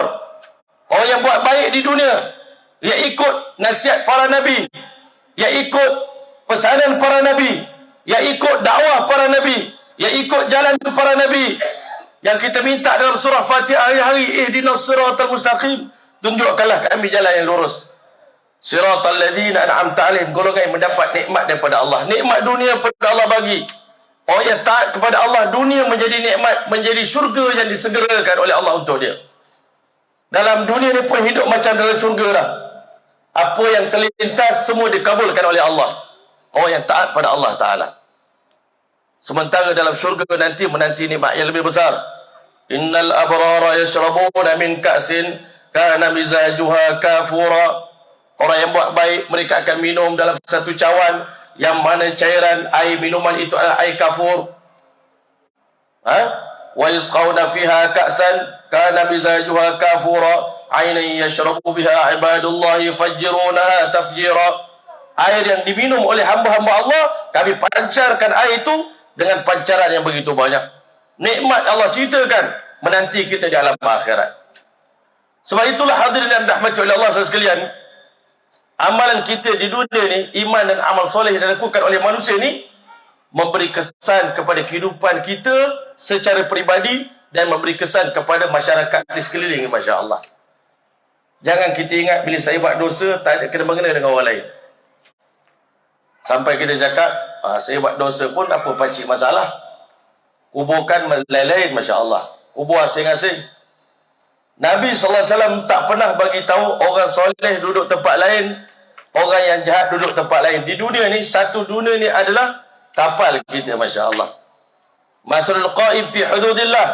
orang yang buat baik di dunia, yang ikut nasihat para nabi, yang ikut pesanan para nabi, yang ikut dakwah para nabi, yang ikut jalan para nabi, yang kita minta dalam surah Fatihah hari-hari, ihdinas siratal mustaqim, tunjukkanlah kami jalan yang lurus. Siratal ladzina an'amta 'alaihim, golongan yang mendapat nikmat daripada Allah. Nikmat dunia pada Allah bagi. Orang yang taat kepada Allah, dunia menjadi nikmat, menjadi syurga yang disegerakan oleh Allah untuk dia. Dalam dunia ni pun hidup macam dalam syurga dah. Apa yang terlintas semua dikabulkan oleh Allah. Orang yang taat pada Allah Ta'ala. Sementara dalam syurga nanti menanti nikmat yang lebih besar. Innal abrara yashrabuna min ka'sin kana mizajuha kafura. Orang yang buat baik, mereka akan minum dalam satu cawan yang mana cairan air minuman itu adalah air kafur. Wa yusqawna fiha ka'san kana mizajuha kafura aynan yashrabu biha ibadullahi fajjirunaha tafjira. Air yang diminum oleh hamba-hamba Allah, kami pancarkan air itu dengan pancaran yang begitu banyak. Nikmat Allah ceritakan menanti kita di alam akhirat. Sebab itulah hadirin yang dirahmati oleh Allah sekalian, amalan kita di dunia ni, iman dan amal soleh yang dilakukan oleh manusia ni, memberi kesan kepada kehidupan kita secara peribadi dan memberi kesan kepada masyarakat di sekeliling, Masya Allah. Jangan kita ingat bila saya buat dosa tak ada kena-mengena dengan orang lain. Sampai kita cakap, saya buat dosa pun apa pakcik masalah. Kuburkan lain-lain, Masya Allah. Kubur asing-asing. Nabi SAW tak pernah bagi tahu orang soleh duduk tempat lain, orang yang jahat duduk tempat lain. Di dunia ni, satu dunia ni adalah kapal kita, Masya Allah. Masalul qa'im fi hududillah.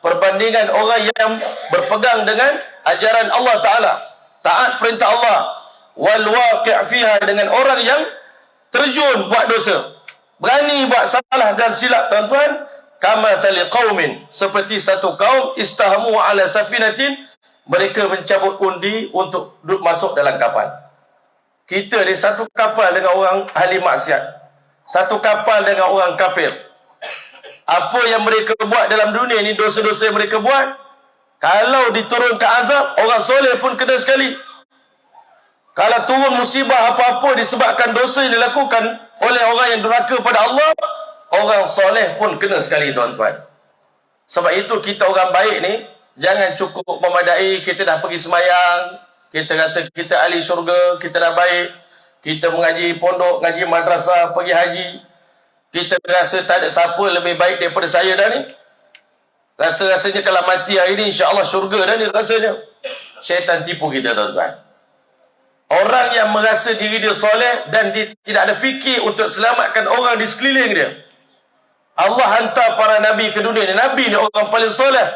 Perbandingan orang yang berpegang dengan ajaran Allah Ta'ala, taat perintah Allah. Wal waqi' fiha, dengan orang yang terjun buat dosa, berani buat salah dan silap, tuan-tuan. Kamathali qaumin, seperti satu kaum istahamu ala safinatin, mereka mencabut undi untuk duduk masuk dalam kapal. Kita ni satu kapal dengan orang ahli maksiat, satu kapal dengan orang kafir. Apa yang mereka buat dalam dunia ni, dosa-dosa yang mereka buat, kalau diturunkan azab, orang soleh pun kena sekali. Kalau turun musibah apa-apa disebabkan dosa yang dilakukan oleh orang yang durhaka pada Allah, orang soleh pun kena sekali, tuan-tuan. Sebab itu kita orang baik ni, jangan cukup memadai kita dah pergi semayang, kita rasa kita ahli syurga, kita dah baik, kita mengaji pondok, ngaji madrasah, pergi haji, kita rasa tak ada siapa lebih baik daripada saya dah ni. Rasa-rasanya kalau mati hari ni, insya-Allah syurga dah ni rasanya. Syaitan tipu kita, tuan-tuan. Orang yang merasa diri dia soleh dan dia tidak ada fikir untuk selamatkan orang di sekeliling dia. Allah hantar para nabi ke dunia ni. Nabi ni orang paling soleh.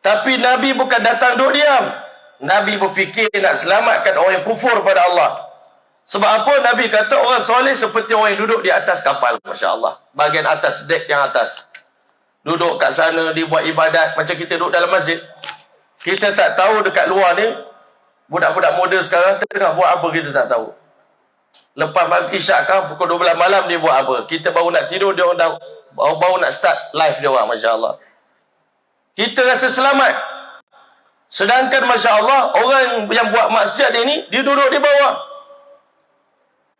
Tapi Nabi bukan datang duduk diam. Nabi berfikir nak selamatkan orang yang kufur pada Allah. Sebab apa? Nabi kata orang soleh seperti orang yang duduk di atas kapal. Masya Allah. Bahagian atas, dek yang atas. Duduk kat sana, dia buat ibadat. Macam kita duduk dalam masjid. Kita tak tahu dekat luar ni, budak-budak muda sekarang tengah buat apa kita tak tahu. Lepas maghrib isyak kan, pukul 12 malam dia buat apa. Kita baru nak tidur, dia orang dah baru nak start live dia orang, Masya Allah. Kita rasa selamat. Sedangkan Masya Allah, orang yang buat maksiat dia ni, dia duduk di bawah.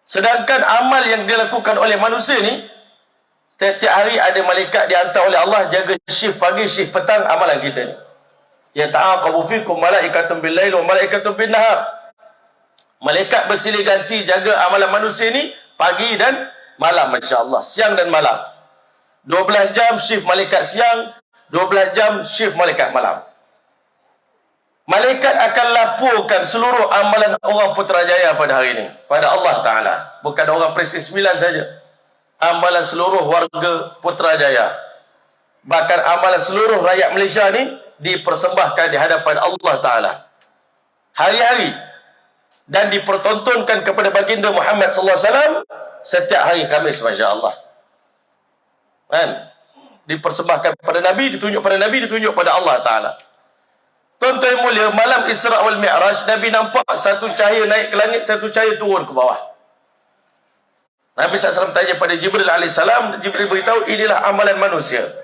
Sedangkan amal yang dilakukan oleh manusia ni, setiap hari ada malaikat dihantar oleh Allah jaga shift pagi, shift petang amalan kita ni. Ya ta'aqabu fikum malaikatun bil lail wa malaikatun bin nahar. Malaikat bersilih ganti jaga amalan manusia ni pagi dan malam, Masya Allah, siang dan malam. 12 jam shift malaikat siang, 12 jam shift malaikat malam. Malaikat akan laporkan seluruh amalan orang Putrajaya pada hari ini pada Allah Ta'ala. Bukan orang Presiden 9 saja. Amalan seluruh warga Putrajaya, bahkan amalan seluruh rakyat Malaysia ni dipersembahkan di hadapan Allah Ta'ala hari-hari dan dipertontonkan kepada baginda Muhammad sallallahu alaihi wasallam setiap hari Khamis, Masya Allah. Kan? Dipersembahkan pada Nabi, ditunjuk pada Nabi, ditunjuk pada Allah Ta'ala. Tuan-tuan mulia, malam Isra wal Mi'raj, Nabi nampak satu cahaya naik ke langit, satu cahaya turun ke bawah. Nabi SAW tanya pada Jibril AS, Jibril beritahu, inilah amalan manusia.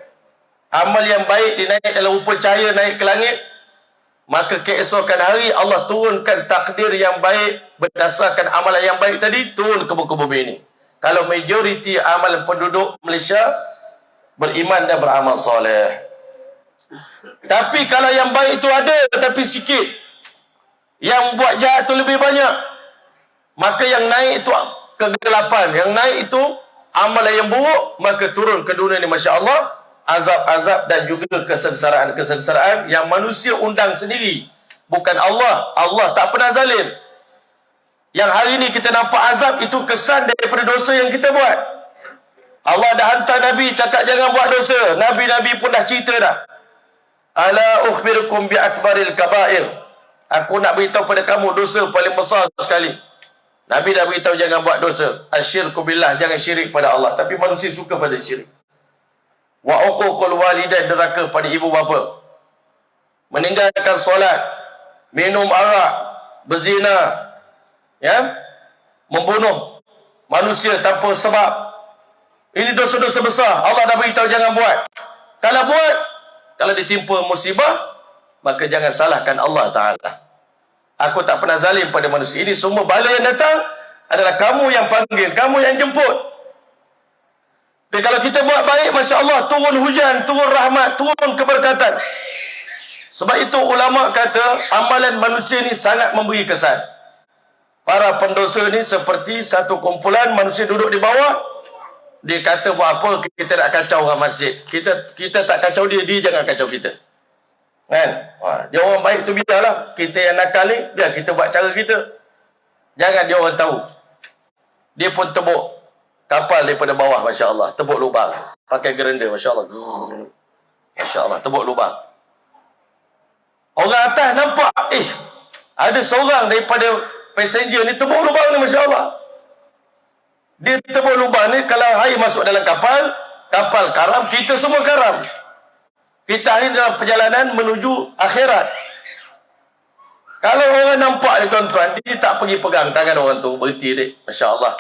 Amal yang baik dinaik dalam rupa cahaya naik ke langit, maka keesokan hari Allah turunkan takdir yang baik berdasarkan amalan yang baik tadi, turun ke muka bumi ini. Kalau majoriti amalan penduduk Malaysia beriman dan beramal soleh. Tapi kalau yang baik itu ada tapi sikit, yang buat jahat itu lebih banyak, maka yang naik itu kegelapan, yang naik itu amalan yang buruk, maka turun ke dunia ini, Masya Allah, azab-azab dan juga kesengsaraan-kesengsaraan yang manusia undang sendiri, bukan Allah. Allah tak pernah zalim. Yang hari ini kita nampak azab itu kesan daripada dosa yang kita buat. Allah dah hantar Nabi cakap jangan buat dosa. Nabi-Nabi pun dah cerita dah. Ala ukhbirukum bi akbaril kabair. Aku nak beritahu pada kamu dosa paling besar sekali. Nabi dah beritahu jangan buat dosa. Asyirku billah, jangan syirik pada Allah. Tapi manusia suka pada syirik. Wa uququl walidain, deraka pada ibu bapa. Meninggalkan solat, minum arak, berzina, ya, membunuh manusia tanpa sebab. Ini dosa-dosa besar. Allah dah beritahu jangan buat. Kalau buat, kalau ditimpa musibah, maka jangan salahkan Allah Ta'ala. Aku tak pernah zalim pada manusia. Ini semua bala yang datang adalah kamu yang panggil, kamu yang jemput. Tapi kalau kita buat baik, Masya Allah, turun hujan, turun rahmat, turun keberkatan. Sebab itu ulama kata amalan manusia ni sangat memberi kesan. Para pendosa ni seperti satu kumpulan manusia duduk di bawah. Dia kata buat apa kita nak kacau orang masjid. Kita tak kacau dia, dia jangan kacau kita. Kan? Dia orang baik tu biarlah. Kita yang nakal ni, biar kita buat cara kita. Jangan dia orang tahu. Dia pun tebuk kapal daripada bawah, Masya Allah. Tebuk lubang. Pakai gerenda, Masya Allah. Masya Allah, tebuk lubang. Orang atas nampak, ada seorang daripada passenger ni tebuk lubang ni, Masya Allah. Dia tebuk lubang ni, kalau air masuk dalam kapal, kapal karam, kita semua karam. Kita hari dalam perjalanan menuju akhirat. Kalau orang nampak ni tuan-tuan, dia tak pergi pegang tangan orang tu, berhenti dek, Masya Allah.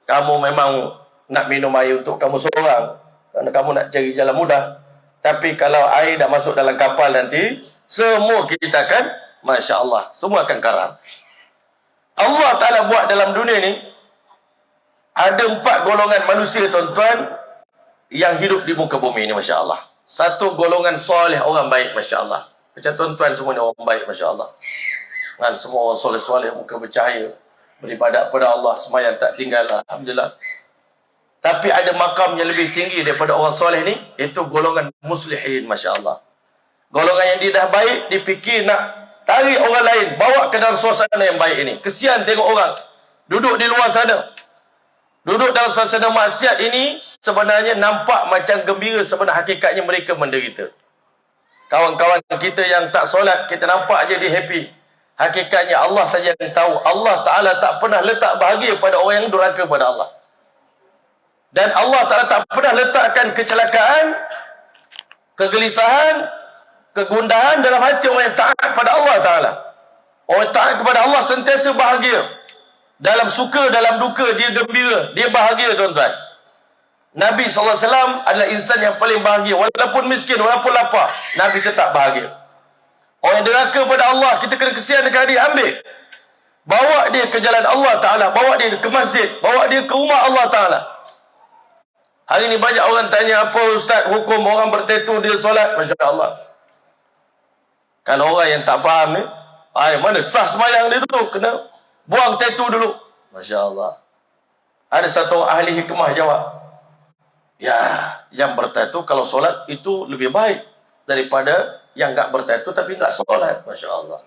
Kamu memang nak minum air untuk kamu seorang, kerana kamu nak cari jalan mudah. Tapi kalau air dah masuk dalam kapal nanti, semua kita akan, Masya Allah, semua akan karam. Allah Ta'ala buat dalam dunia ni, ada 4 golongan manusia tuan-tuan yang hidup di muka bumi ni, Masya Allah. Satu golongan soleh, orang baik, Masya Allah. Macam tuan-tuan semua ni orang baik, Masya Allah. Kan, semua orang soleh-soleh, muka bercahaya, beribadat pada Allah, semayang tak tinggal, Alhamdulillah. Tapi ada makam yang lebih tinggi daripada orang soleh ni, itu golongan muslihin, Masya Allah. Golongan yang dia dah baik, dia fikir nak tarik orang lain, bawa ke dalam suasana yang baik ini. Kesian tengok orang duduk di luar sana, duduk dalam suasana maksiat ini, sebenarnya nampak macam gembira, sebenarnya hakikatnya mereka menderita. Kawan-kawan kita yang tak solat, kita nampak je dia happy. Hakikatnya Allah saja yang tahu. Allah Ta'ala tak pernah letak bahagia pada orang yang durhaka pada Allah. Dan Allah Ta'ala tak pernah letakkan kecelakaan, kegelisahan, kegundahan dalam hati orang yang taat kepada Allah Ta'ala. Orang yang taat kepada Allah sentiasa bahagia. Dalam suka, dalam duka, dia gembira, dia bahagia, tuan-tuan. Nabi SAW adalah insan yang paling bahagia. Walaupun miskin, walaupun lapar, Nabi tetap bahagia. Orang yang deraka pada Allah, kita kena kesian dekat dia, ambil. Bawa dia ke jalan Allah Ta'ala, bawa dia ke masjid, bawa dia ke rumah Allah Ta'ala. Hari ni banyak orang tanya, apa Ustaz hukum orang bertatu dia solat? Masya Allah. Kalau orang yang tak faham ni, mana sah semayang dia tu? Kena buang tatu dulu. Masya Allah. Ada satu ahli hikmah jawab, ya, yang bertatu kalau solat itu lebih baik daripada yang tak bertatu tapi tak solat. Masya Allah.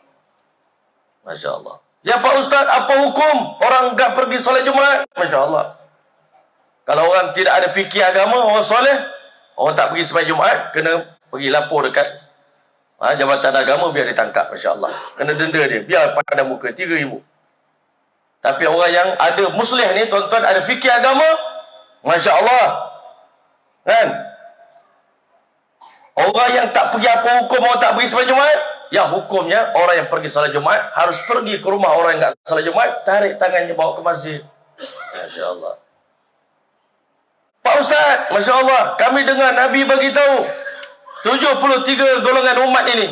Masya Allah. Ya Pak Ustaz, apa hukum orang tak pergi solat Jumaat? Masya Allah. Kalau orang tidak ada fikir agama, orang soleh, orang tak pergi sembahyang Jumaat, kena pergi lapor dekat jabatan agama biar ditangkap. Masya Allah. Kena denda dia, biar pada muka 3,000. Tapi orang yang ada muslih ni, tuan-tuan, ada fikir agama, Masya Allah. Kan? Orang yang tak pergi, apa hukum orang tak pergi sembahyang Jumaat? Ya, hukumnya orang yang pergi salat Jumaat harus pergi ke rumah orang yang tak salat Jumaat, tarik tangannya bawa ke masjid. Masya Allah. Pak Ustaz, Masya Allah, kami dengar Nabi bagi tahu 73 golongan umat ini,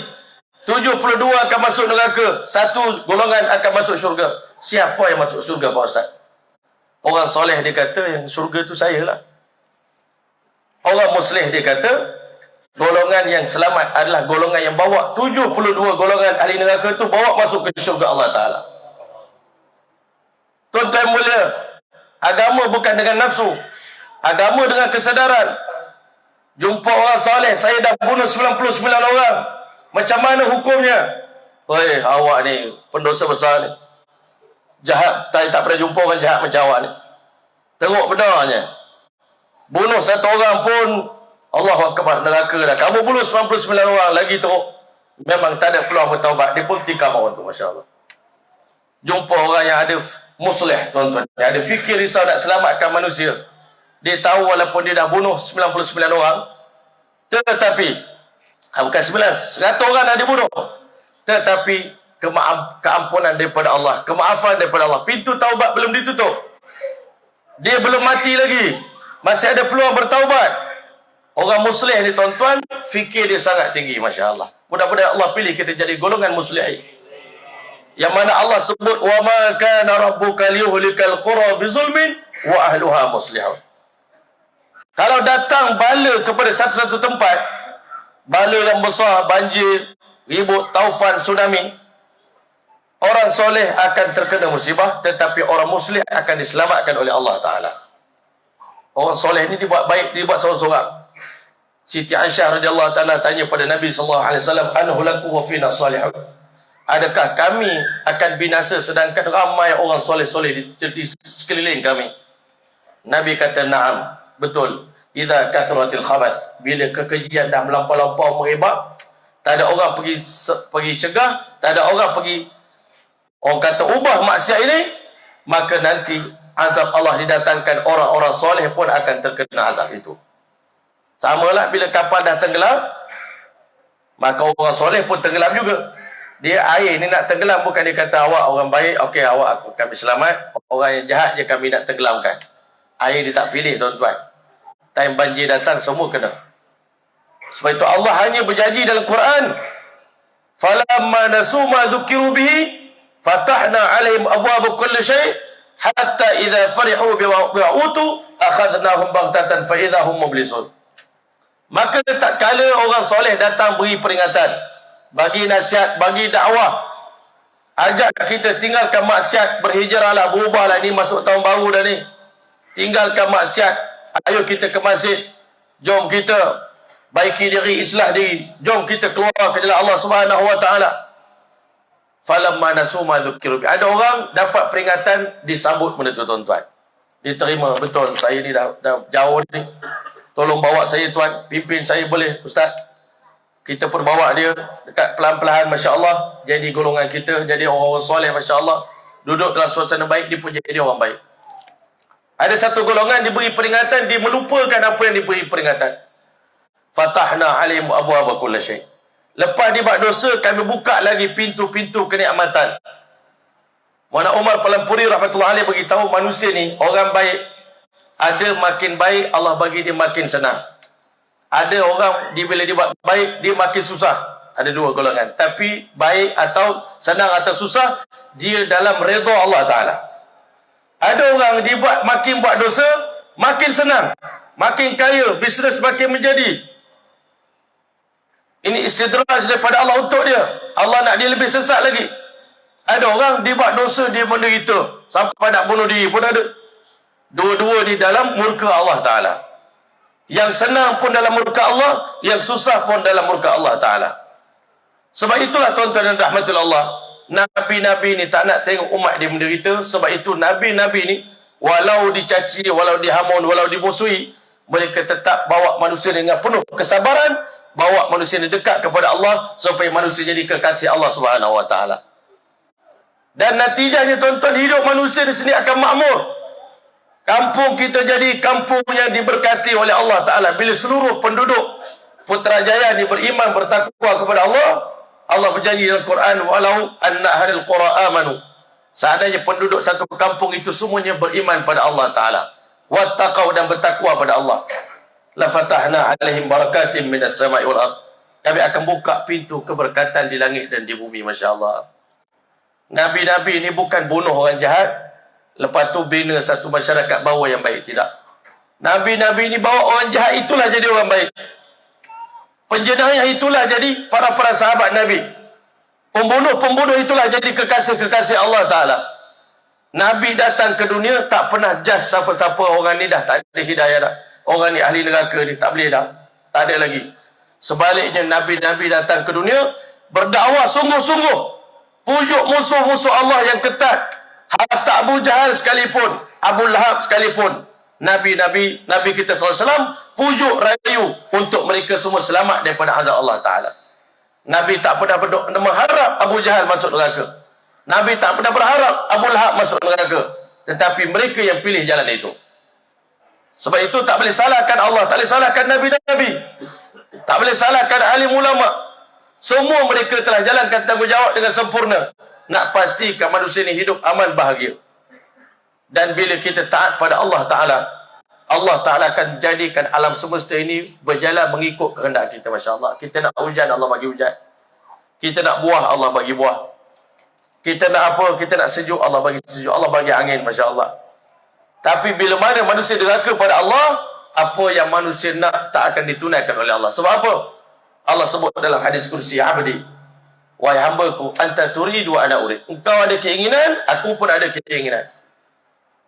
72 akan masuk neraka, 1 golongan akan masuk syurga. Siapa yang masuk syurga, Pak Ustaz? Orang soleh dia kata yang syurga tu saya lah. Orang muslih dia kata golongan yang selamat adalah golongan yang bawa 72 golongan ahli neraka tu bawa masuk ke syurga Allah Ta'ala. Tuan-tuan mulia, agama bukan dengan nafsu, agama dengan kesedaran. Jumpa orang soleh, saya dah bunuh 99 orang, macam mana hukumnya? Weh, awak ni pendosa besar ni, jahat. Saya tak pernah jumpa orang jahat macam awak ni. Teruk benarnya. Bunuh 1 orang pun Allahu Akbar, neraka dah. Kamu bunuh 99 orang lagi teruk. Memang tak ada peluang bertaubat. Dia pun tikam orang tu, Masya Allah. Jumpa orang yang ada muslih, tuan-tuan, yang ada fikir risau nak selamatkan manusia. Dia tahu walaupun dia dah bunuh 99 orang, tetapi bukan 100 orang dah dibunuh, tetapi keampunan daripada Allah, kemaafan daripada Allah, pintu taubat belum ditutup. Dia belum mati lagi, masih ada peluang bertaubat. Orang muslih ni, tuan-tuan, fikir dia sangat tinggi, Masya Allah. Mudah-mudahan Allah pilih kita jadi golongan muslih, yang mana Allah sebut, wa ma kana rabbuka liyuhlikal qura bizulmin wa ahluha muslihun. Kalau datang bala kepada satu-satu tempat, bala yang besar, banjir, ribut, taufan, tsunami, orang soleh akan terkena musibah, tetapi orang muslih akan diselamatkan oleh Allah Ta'ala. Orang soleh ni dibuat baik, dibuat seorang-seorang. Siti Aisyah radhiyallahu ta'ala tanya pada Nabi SAW, anhulaku wa fina salihun, adakah kami akan binasa sedangkan ramai orang soleh-soleh di sekeliling kami? Nabi kata, na'am, betul. Idza kathratil khabath, bila kekejian dah melampau-lampau merebak, tak ada orang pergi cegah, tak ada orang pergi, orang kata, ubah maksiat ini, maka nanti azab Allah didatangkan, orang-orang soleh pun akan terkena azab itu. Samalah bila kapal dah tenggelam, maka orang soleh pun tenggelam juga. Dia air ni nak tenggelam, bukan dia kata awak orang baik, okey awak kami selamat, orang yang jahat je kami nak tenggelamkan. Air dia tak pilih, tuan-tuan. Time banjir datang, semua kena. Sebab itu Allah hanya berjanji dalam Quran, falamma nasu ma dzukiru bihi fatahna alaihim abwaaba kulli syai' hatta idza farihu bima utu akhadnahum baghtatan fa idza hum mublisun. Maka tatkala orang soleh datang beri peringatan, bagi nasihat, bagi dakwah, ajak kita tinggalkan maksiat, berhijrahlah, berubahlah, ni masuk tahun baru dah ni, tinggalkan maksiat, ayo kita ke masjid, jom kita baiki diri, islah diri, jom kita keluar ke jalan Allah Subhanahu wa taala. Falamma nasu ma dzukiru bi, ada orang dapat peringatan, disambut benda tu, tuan-tuan, diterima. Betul, saya ni dah jauh ni, tolong bawa saya tuan, pimpin saya boleh Ustaz. Kita pun bawa dia dekat pelan-pelan, Masya Allah, jadi golongan kita, jadi orang-orang soleh, Masya Allah, duduk dalam suasana baik, dia pun jadi orang baik. Ada satu golongan diberi peringatan, dia melupakan apa yang diberi peringatan. Fatahna alaihim abwaaba kulli syai', Lepas dia buat dosa, kami buka lagi pintu-pintu kenikmatan. Mana Umar Palampuri rahmatullahi alaih beritahu manusia ni, orang baik, ada makin baik, Allah bagi dia makin senang. Ada orang, bila dia buat baik, dia makin susah. Ada dua golongan. Tapi baik atau senang atau susah, dia dalam redha Allah Ta'ala. Ada orang, dia makin buat dosa, makin senang, makin kaya, bisnes makin menjadi. Ini istidraj daripada Allah untuk dia. Allah nak dia lebih sesat lagi. Ada orang, dia buat dosa, dia menderita, sampai nak bunuh diri pun ada. Dua-dua di dalam murka Allah Ta'ala. Yang senang pun dalam murka Allah, yang susah pun dalam murka Allah Ta'ala. Sebab itulah tuan-tuan dan rahmatullah Allah, Nabi-Nabi ni tak nak tengok umat dia menderita. Sebab itu Nabi-Nabi ni, walau dicaci, walau dihamun, walau dimusuhi, mereka tetap bawa manusia dengan penuh kesabaran, bawa manusia ni dekat kepada Allah, supaya manusia jadi kekasih Allah Subhanahu Wa Ta'ala. Dan natijahnya tuan-tuan, hidup manusia di sini akan makmur. Kampung kita jadi kampung yang diberkati oleh Allah Ta'ala. Bila seluruh penduduk Putrajaya ni beriman, bertakwa kepada Allah, Allah berjanji dalam Quran, walau anna ahlul qura amanu, seandainya penduduk satu kampung itu semuanya beriman pada Allah Ta'ala, wattaqau, dan bertakwa pada Allah, la fatahna alaihim barakatim minas sama'i wal ard, kami akan buka pintu keberkatan di langit dan di bumi. Masya Allah. Nabi-Nabi ini bukan bunuh orang jahat, lepas tu bina satu masyarakat bawah yang baik. Tidak. Nabi-Nabi ini bawa orang jahat itulah jadi orang baik. Penjenayah itulah jadi para sahabat Nabi. Pembunuh-pembunuh itulah jadi kekasih-kekasih Allah Ta'ala. Nabi datang ke dunia tak pernah judge siapa-siapa, orang ni dah tak ada hidayah dah, orang ni ahli neraka ni, tak boleh dah, tak ada lagi. Sebaliknya Nabi-Nabi datang ke dunia berdakwah sungguh-sungguh, pujuk musuh-musuh Allah yang ketat. Hatta Abu Jahal sekalipun, Abu Lahab sekalipun, Nabi kita SAW pujuk rayu untuk mereka semua selamat daripada azab Allah Ta'ala. Nabi tak pernah mengharap Abu Jahal masuk neraka. Nabi tak pernah berharap Abu Lahab masuk neraka. Tetapi mereka yang pilih jalan itu. Sebab itu tak boleh salahkan Allah, tak boleh salahkan Nabi-Nabi, tak boleh salahkan alim ulama. Semua mereka telah jalankan tanggungjawab dengan sempurna, nak pastikan manusia ini hidup aman bahagia. Dan bila kita taat pada Allah Ta'ala, Allah Ta'ala akan jadikan alam semesta ini berjalan mengikut kehendak kita. Masya Allah. Kita nak hujan, Allah bagi hujan. Kita nak buah, Allah bagi buah. Kita nak apa? Kita nak sejuk, Allah bagi sejuk. Allah bagi angin. Masya Allah. Tapi bila mana manusia deraka pada Allah, apa yang manusia nak tak akan ditunaikan oleh Allah. Sebab apa? Allah sebut dalam hadis kursi, abdi, wahai hambaku, anta turidu wa ana urid. Engkau ada keinginan, aku pun ada keinginan.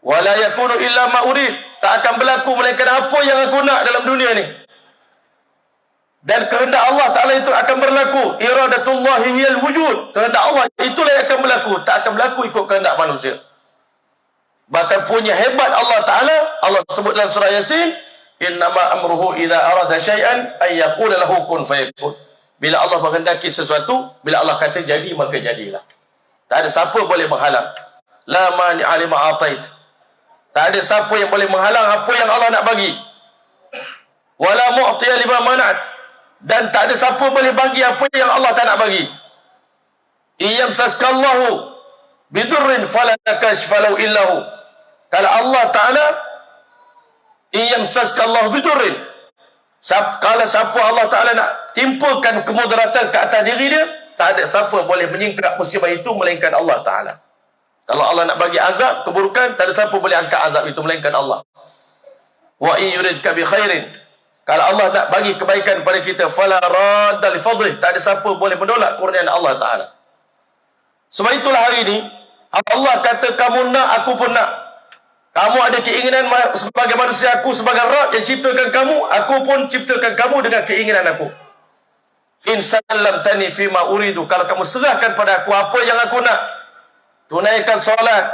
Wala yakunu illa ma urid. Tak akan berlaku melainkan apa yang aku nak dalam dunia ni. Dan kehendak Allah Ta'ala itu akan berlaku. Iradatullahi hiyal wujud. Kehendak Allah itulah yang akan berlaku. Tak akan berlaku ikut kehendak manusia. Bahkan punya hebat Allah Ta'ala, Allah sebut dalam surah Yasin, innama amruhu idza arada syai'an ay yaqula lahu kun fayakun. Bila Allah menghendaki sesuatu, bila Allah kata jadi, maka jadilah. Tak ada siapa boleh menghalang. La mani'a lima atait. Tak ada siapa yang boleh menghalang apa yang Allah nak bagi. Wala mu'tiya lima mana'at. Dan tak ada siapa boleh bagi apa yang Allah tak nak bagi. Iyamsaskallahu bidurrin fala kashfalau illahu. Kalau Allah Ta'ala iyamsaskallahu bidurrin, kalau siapa Allah Ta'ala nak timpakan kemudaratan ke atas diri dia, tak ada siapa boleh menyingkap musibah itu melainkan Allah Ta'ala. Kalau Allah nak bagi azab, keburukan, tak ada siapa boleh angkat azab itu melainkan Allah. Wa in yuridka bi khairin, kalau Allah nak bagi kebaikan pada kita, fala radda li fadlih, tak ada siapa boleh menolak kurniaan Allah Ta'ala. Sebab itulah hari ini Allah kata, kamu nak, aku pun nak. Kamu ada keinginan sebagai manusia, aku sebagai Rabb yang ciptakan kamu, aku pun ciptakan kamu dengan keinginan aku. In sallamtani fima uridu, kalau kamu serahkan pada aku apa yang aku nak, tunaikan solat,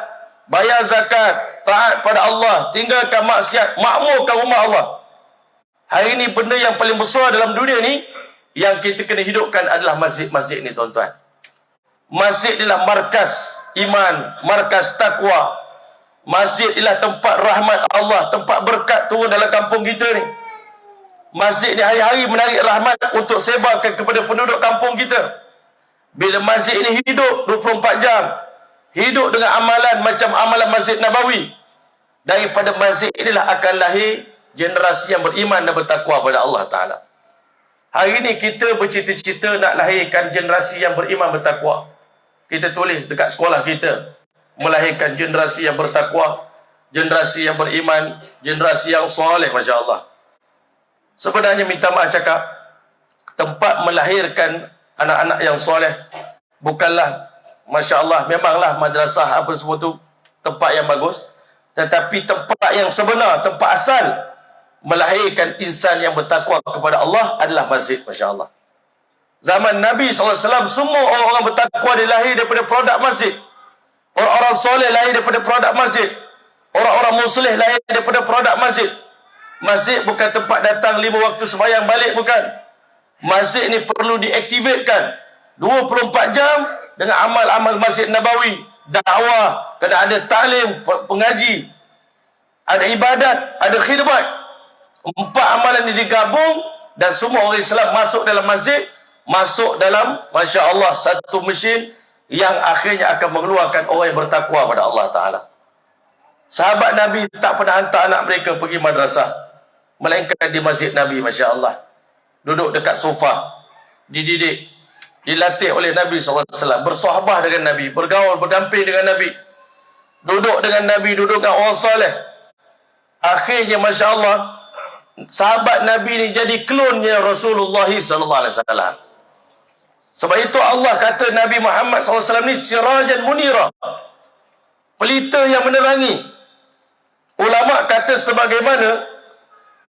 bayar zakat, taat pada Allah, tinggalkan maksiat, makmurkan rumah Allah. Hari ini benda yang paling besar dalam dunia ni yang kita kena hidupkan adalah masjid-masjid ni, tuan-tuan. Masjid adalah markas iman, markas takwa. Masjid ialah tempat rahmat Allah, tempat berkat turun dalam kampung kita ni. Masjid ni hari-hari menarik rahmat untuk sebarkan kepada penduduk kampung kita. Bila masjid ini hidup 24 jam, hidup dengan amalan macam amalan Masjid Nabawi, daripada masjid inilah akan lahir generasi yang beriman dan bertakwa pada Allah Ta'ala. Hari ini kita bercita-cita nak lahirkan generasi yang beriman bertakwa. Kita tulis dekat sekolah kita, melahirkan generasi yang bertakwa, generasi yang beriman, generasi yang soleh, Masya Allah. Sebenarnya minta maaf cakap, tempat melahirkan anak-anak yang soleh bukanlah, Masya Allah, memanglah madrasah apa semua tu tempat yang bagus, tetapi tempat yang sebenar, tempat asal melahirkan insan yang bertakwa kepada Allah adalah masjid, Masya Allah. Zaman Nabi SAW, semua orang-orang bertakwa dilahir daripada produk masjid. Orang-orang soleh lahir daripada produk masjid. Orang-orang muslih lahir daripada produk masjid. Masjid bukan tempat datang 5 waktu sembahyang balik, bukan. Masjid ni perlu diaktifkan 24 jam dengan amal-amal Masjid Nabawi, dakwah, kena ada taklim, pengaji, ada ibadat, ada khidmat. 4 amalan ini digabung dan semua orang Islam masuk dalam masjid, masuk dalam, Masya Allah, satu mesin yang akhirnya akan mengeluarkan orang yang bertakwa pada Allah Ta'ala. Sahabat Nabi tak pernah hantar anak mereka pergi madrasah, melainkan di masjid Nabi, Masya Allah. Duduk dekat sofa, dididik, dilatih oleh Nabi SAW, bersahabah dengan Nabi, bergaul, berdamping dengan Nabi, duduk dengan Nabi, duduk dengan orang soleh. Akhirnya, Masya Allah, sahabat Nabi ni jadi klonnya Rasulullah SAW. Sebab itu Allah kata Nabi Muhammad SAW ni sirajan munira, pelita yang menerangi. Ulama kata sebagaimana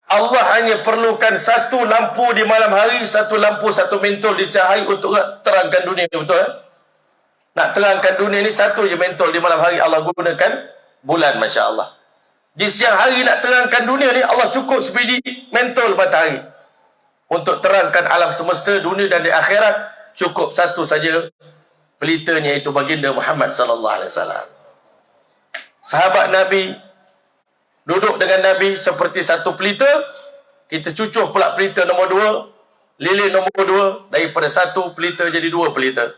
Allah hanya perlukan satu lampu di malam hari, satu lampu, satu mentol di siang hari untuk terangkan dunia, betul? Nak terangkan dunia ni satu je mentol, di malam hari Allah gunakan bulan, Masya Allah. Di siang hari nak terangkan dunia ni, Allah cukup sebiji mentol matahari. Untuk terangkan alam semesta, dunia dan di akhirat, cukup satu saja pelitanya, iaitu baginda Muhammad SAW. Sahabat Nabi duduk dengan Nabi seperti satu pelita. Kita cucuh pula pelita nombor 2, lilin nombor 2, daripada satu pelita jadi 2 pelita.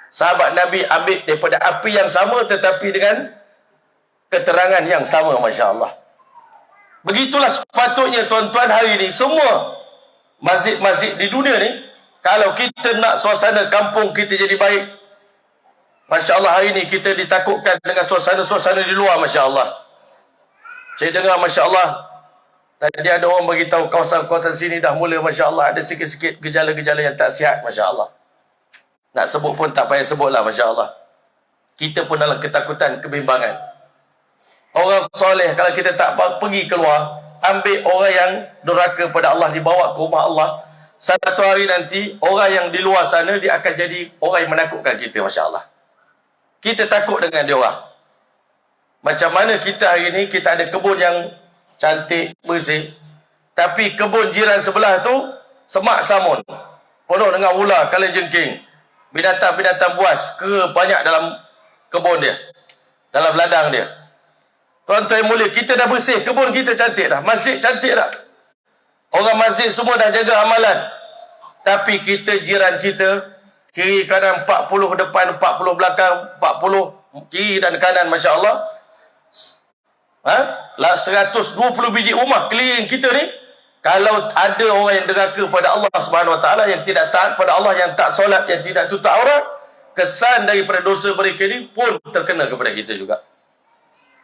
Sahabat Nabi ambil daripada api yang sama tetapi dengan keterangan yang sama, Masya Allah. Begitulah sepatutnya tuan-tuan hari ini. Semua masjid-masjid di dunia ni, kalau kita nak suasana kampung kita jadi baik, Masya Allah, hari ini kita ditakutkan dengan suasana-suasana di luar, Masya Allah. Saya dengar, Masya Allah, tadi ada orang beritahu kawasan-kawasan sini dah mula, Masya Allah, ada sikit-sikit gejala-gejala yang tak sihat, Masya Allah. Nak sebut pun tak payah sebutlah, Masya Allah. Kita pun dalam ketakutan, kebimbangan. Orang soleh, kalau kita tak pergi keluar, ambil orang yang durhaka pada Allah, dibawa ke rumah Allah, satu hari nanti, orang yang di luar sana, dia akan jadi orang yang menakutkan kita, Masya Allah. Kita takut dengan dia orang. Macam mana kita hari ini, kita ada kebun yang cantik, bersih, tapi kebun jiran sebelah tu semak samun, penuh dengan ular, kalajengking, binatang-binatang buas, banyak dalam kebun dia, dalam ladang dia. Tuan-tuan yang mulia, kita dah bersih, kebun kita cantik dah, masjid cantik dah, orang masjid semua dah jaga amalan, tapi kita, jiran kita, kiri kanan 40, depan 40, belakang 40, kiri dan kanan, Masya Allah, 120 biji rumah keliling kita ni. Kalau ada orang yang derhaka pada Allah Subhanahu Wa Taala, yang tidak taat pada Allah, yang tak solat, yang tidak tutup aurat, kesan daripada dosa mereka ni pun terkena kepada kita juga.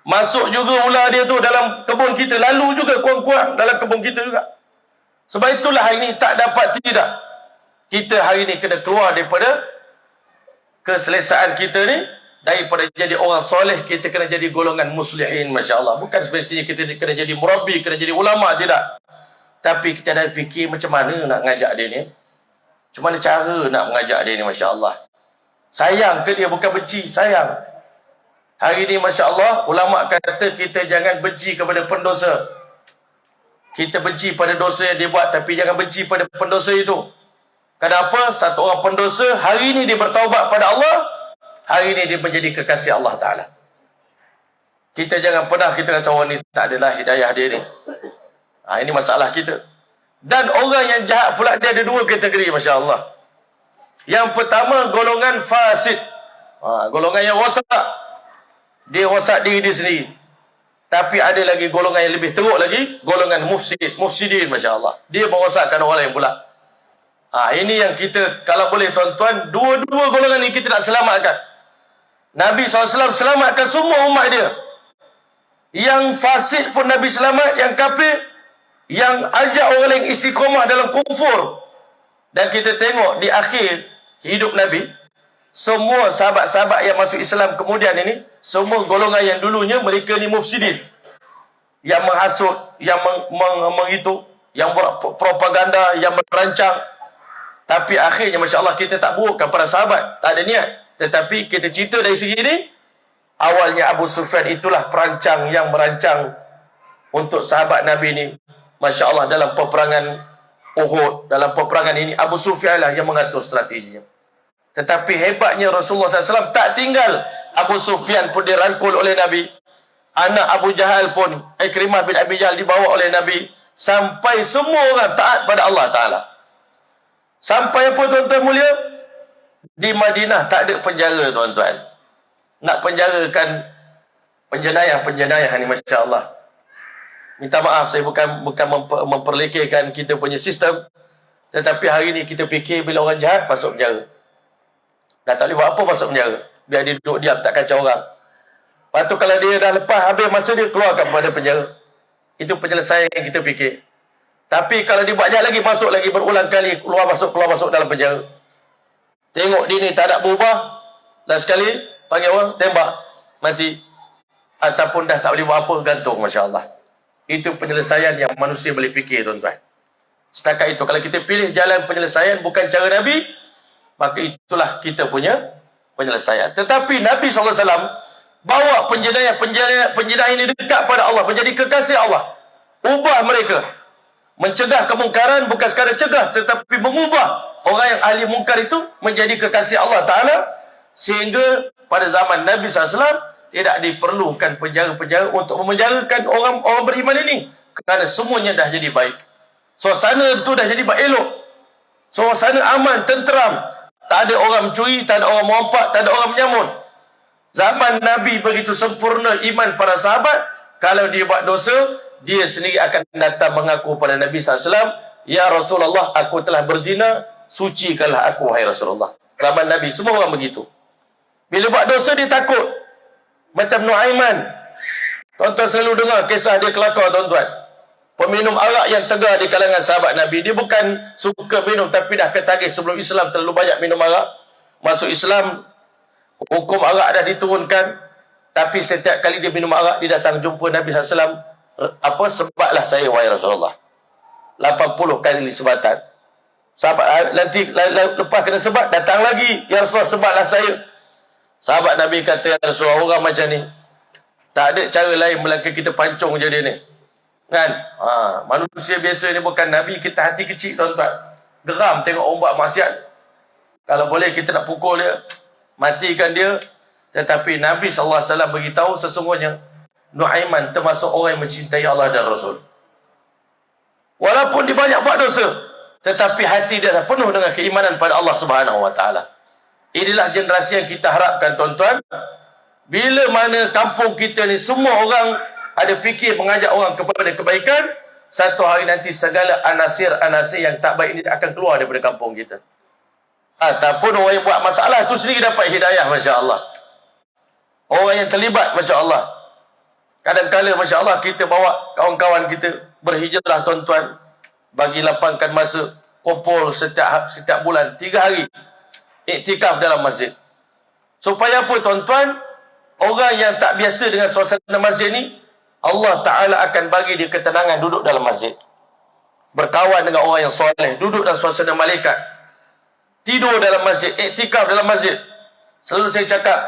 Masuk juga ular dia tu dalam kebun kita, lalu juga kurang-kurang dalam kebun kita juga. Sebab itulah hari ini tak dapat tidak, kita hari ini kena keluar daripada keselesaan kita ni. Daripada jadi orang soleh, kita kena jadi golongan muslihin, Masya Allah. Bukan semestinya kita kena jadi murabbi, kena jadi ulama, tidak. Tapi kita dah fikir macam mana nak ngajak dia ni, macam mana cara nak mengajak dia ni, Masya Allah. Sayang ke dia? Bukan benci, sayang. Hari ni, Masya Allah, ulama kata kita jangan benci kepada pendosa. Kita benci pada dosa yang dia buat, tapi jangan benci pada pendosa itu. Kenapa? Satu orang pendosa, hari ni dia bertaubat pada Allah, hari ini dia menjadi kekasih Allah Ta'ala. Kita jangan pernah kita rasa orang ni tak adalah hidayah dia ni. Ini masalah kita. Dan orang yang jahat pula dia ada dua kategori, Masya Allah. Yang pertama, golongan fasid. Golongan yang rosak. Dia rosak diri dia sendiri. Tapi ada lagi golongan yang lebih teruk lagi, golongan mufsidin, Masya Allah. Dia merosakkan orang lain pula. Ini yang kita, kalau boleh tuan-tuan, dua-dua golongan ini kita nak selamatkan. Nabi SAW selamatkan semua umat dia. Yang fasid pun Nabi selamat, yang kafir, yang ajak orang lain istiqomah dalam kufur. Dan kita tengok di akhir hidup Nabi, semua sahabat-sahabat yang masuk Islam kemudian ini, semua golongan yang dulunya mereka ni mufsidin. Yang menghasut, yang menghitung, yang buat propaganda, yang merancang. Tapi akhirnya, Masya Allah, kita tak burukkan para sahabat. Tak ada niat. Tetapi kita cerita dari segi ini, awalnya Abu Sufyan itulah perancang yang merancang untuk sahabat Nabi ini. Masya Allah, dalam peperangan Uhud, dalam peperangan ini, Abu Sufyan lah yang mengatur strateginya. Tetapi hebatnya Rasulullah SAW tak tinggal Abu Sufyan pun dirangkul oleh Nabi. Anak Abu Jahal pun, Ikrimah bin Abi Jahal dibawa oleh Nabi. Sampai semua orang taat pada Allah Ta'ala. Sampai apa tuan-tuan mulia? Di Madinah tak ada penjara tuan-tuan. Nak penjarakan penjenayah ni, Masya Allah. Minta maaf, saya bukan memperlekehkan kita punya sistem. Tetapi hari ni kita fikir bila orang jahat masuk penjara. Dah tak boleh buat apa masuk penjara. Biar dia duduk diam, tak kacau orang. Lepas tu kalau dia dah lepas habis masa dia, keluarkan pada penjara. Itu penyelesaian yang kita fikir. Tapi kalau dia buat jahat lagi, masuk lagi berulang kali, keluar masuk dalam penjara. Tengok dia ni tak ada berubah, last sekali panggil orang, tembak, mati. Ataupun dah tak boleh buat apa, gantung, Masya Allah. Itu penyelesaian yang manusia boleh fikir, tuan-tuan. Setakat itu, kalau kita pilih jalan penyelesaian bukan cara Nabi, maka itulah kita punya penyelesaian. Tetapi Nabi SAW bawa penjenayah ini dekat pada Allah, menjadi kekasih Allah. Ubah mereka. Mencegah kemungkaran, bukan sekadar cegah, tetapi mengubah orang yang ahli mungkar itu menjadi kekasih Allah Ta'ala. Sehingga pada zaman Nabi SAW tidak diperlukan penjara-penjara untuk memenjarakan orang beriman ini. Kerana semuanya dah jadi baik. Suasana itu dah jadi elok. Suasana aman, tenteram. Tak ada orang mencuri, tak ada orang merompak, tak ada orang menyamun. Zaman Nabi begitu sempurna iman para sahabat. Kalau dia buat dosa, dia sendiri akan datang mengaku pada Nabi SAW, Ya Rasulullah, aku telah berzina, sucikanlah aku, wahai Rasulullah. Zaman Nabi, semua orang begitu. Bila buat dosa, dia takut. Macam Nuaiman. Tuan-tuan selalu dengar kisah dia kelakar, tuan-tuan. Peminum arak yang tegar di kalangan sahabat Nabi. Dia bukan suka minum, tapi dah ketagih sebelum Islam terlalu banyak minum arak. Masuk Islam, hukum arak dah diturunkan. Tapi setiap kali dia minum arak, dia datang jumpa Nabi SAW. Sebatlah saya, wahai Rasulullah. 80 kali sebatan. Sahabat nanti lepas kena sebat, datang lagi, Ya Rasulullah, sebatlah saya. Sahabat Nabi kata, Ya Rasulullah, orang macam ni tak ada cara lain melainkan kita pancung je dia ni. Kan? Manusia biasa ni bukan Nabi. Kita hati kecil, tuan-tuan. Geram tengok orang buat maksiat. Kalau boleh kita nak pukul dia, matikan dia. Tetapi Nabi SAW beritahu sesungguhnya Nuaiman termasuk orang yang mencintai Allah dan Rasul. Walaupun dia banyak buat dosa, tetapi hati dia dah penuh dengan keimanan pada Allah Subhanahu Wa Taala. Inilah generasi yang kita harapkan, tuan-tuan. Bila mana kampung kita ni semua orang ada fikir mengajak orang kepada kebaikan, satu hari nanti segala anasir-anasir yang tak baik ini akan keluar daripada kampung kita. Ataupun orang yang buat masalah tu sendiri dapat hidayah, Masya Allah. Orang yang terlibat, Masya Allah. Kadang-kadang, Masya Allah, kita bawa kawan-kawan kita berhijrah, tuan-tuan. Bagi lapangkan masa, kumpul setiap bulan 3 hari. Iktikaf dalam masjid. Supaya apa, tuan-tuan? Orang yang tak biasa dengan suasana masjid ni, Allah Ta'ala akan bagi dia ketenangan duduk dalam masjid. Berkawan dengan orang yang soleh, duduk dalam suasana malaikat. Tidur dalam masjid, iktikaf dalam masjid. Selalu saya cakap,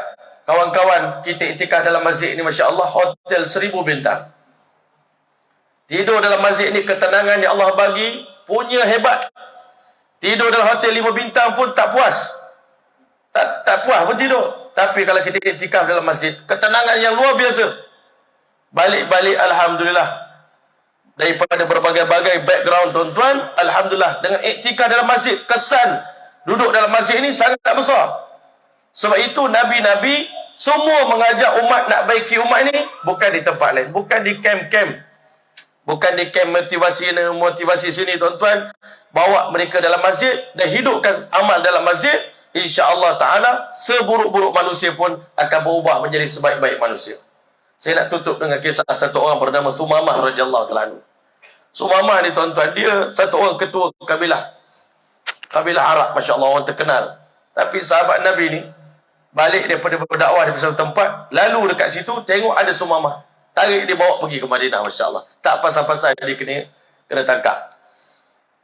kawan-kawan, kita iktikaf dalam masjid ni, Masya Allah, hotel 1000 bintang. Tidur dalam masjid ni, ketenangan yang Allah bagi, punya hebat. Tidur dalam hotel 5 bintang pun tak puas. Tak puas pun tidur. Tapi kalau kita iktikaf dalam masjid, ketenangan yang luar biasa. Balik-balik, Alhamdulillah. daripada berbagai-bagai background tuan-tuan. Alhamdulillah, dengan iktikaf dalam masjid, kesan duduk dalam masjid ini sangat besar. Sebab itu Nabi-Nabi semua mengajak umat nak baiki umat ini, bukan di tempat lain, bukan di kamp-kamp, bukan di kamp motivasi sini tuan-tuan. Bawa mereka dalam masjid dan hidupkan amal dalam masjid. InsyaAllah ta'ala seburuk-buruk manusia pun akan berubah menjadi sebaik-baik manusia. Saya nak tutup dengan kisah satu orang bernama Sumamah radhiyallahu ta'ala anhu. Sumamah ni tuan-tuan, dia satu orang ketua kabilah Arab, Masya Allah, orang terkenal. Tapi sahabat Nabi ni balik daripada berdakwah di satu tempat, lalu dekat situ tengok ada Sumamah, tarik dia bawa pergi ke Madinah. Masya Allah, tak pasal-pasal dia kena tangkap.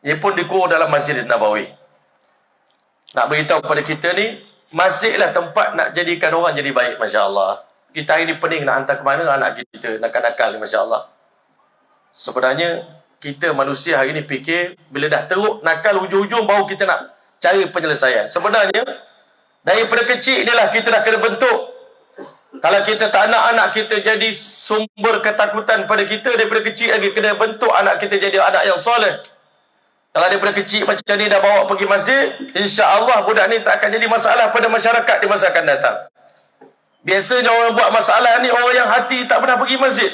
Dia pun dikurung dalam Masjid Nabawi. Nak beritahu kepada kita ni, masjid lah tempat nak jadikan orang jadi baik. Masya Allah, kita hari ni pening nak hantar ke mana anak kita nakal-nakal ni. Masya Allah, sebenarnya kita manusia hari ni fikir bila dah teruk nakal hujung-hujung baru kita nak cari penyelesaian. Sebenarnya daripada kecil inilah kita dah kena bentuk. Kalau kita tak nak anak kita jadi sumber ketakutan pada kita, daripada kecil lagi kena bentuk anak kita jadi anak yang soleh. Kalau daripada kecil macam ni dah bawa pergi masjid, insya-Allah budak ni tak akan jadi masalah pada masyarakat di masa akan datang. Biasanya orang buat masalah ni orang yang hati tak pernah pergi masjid.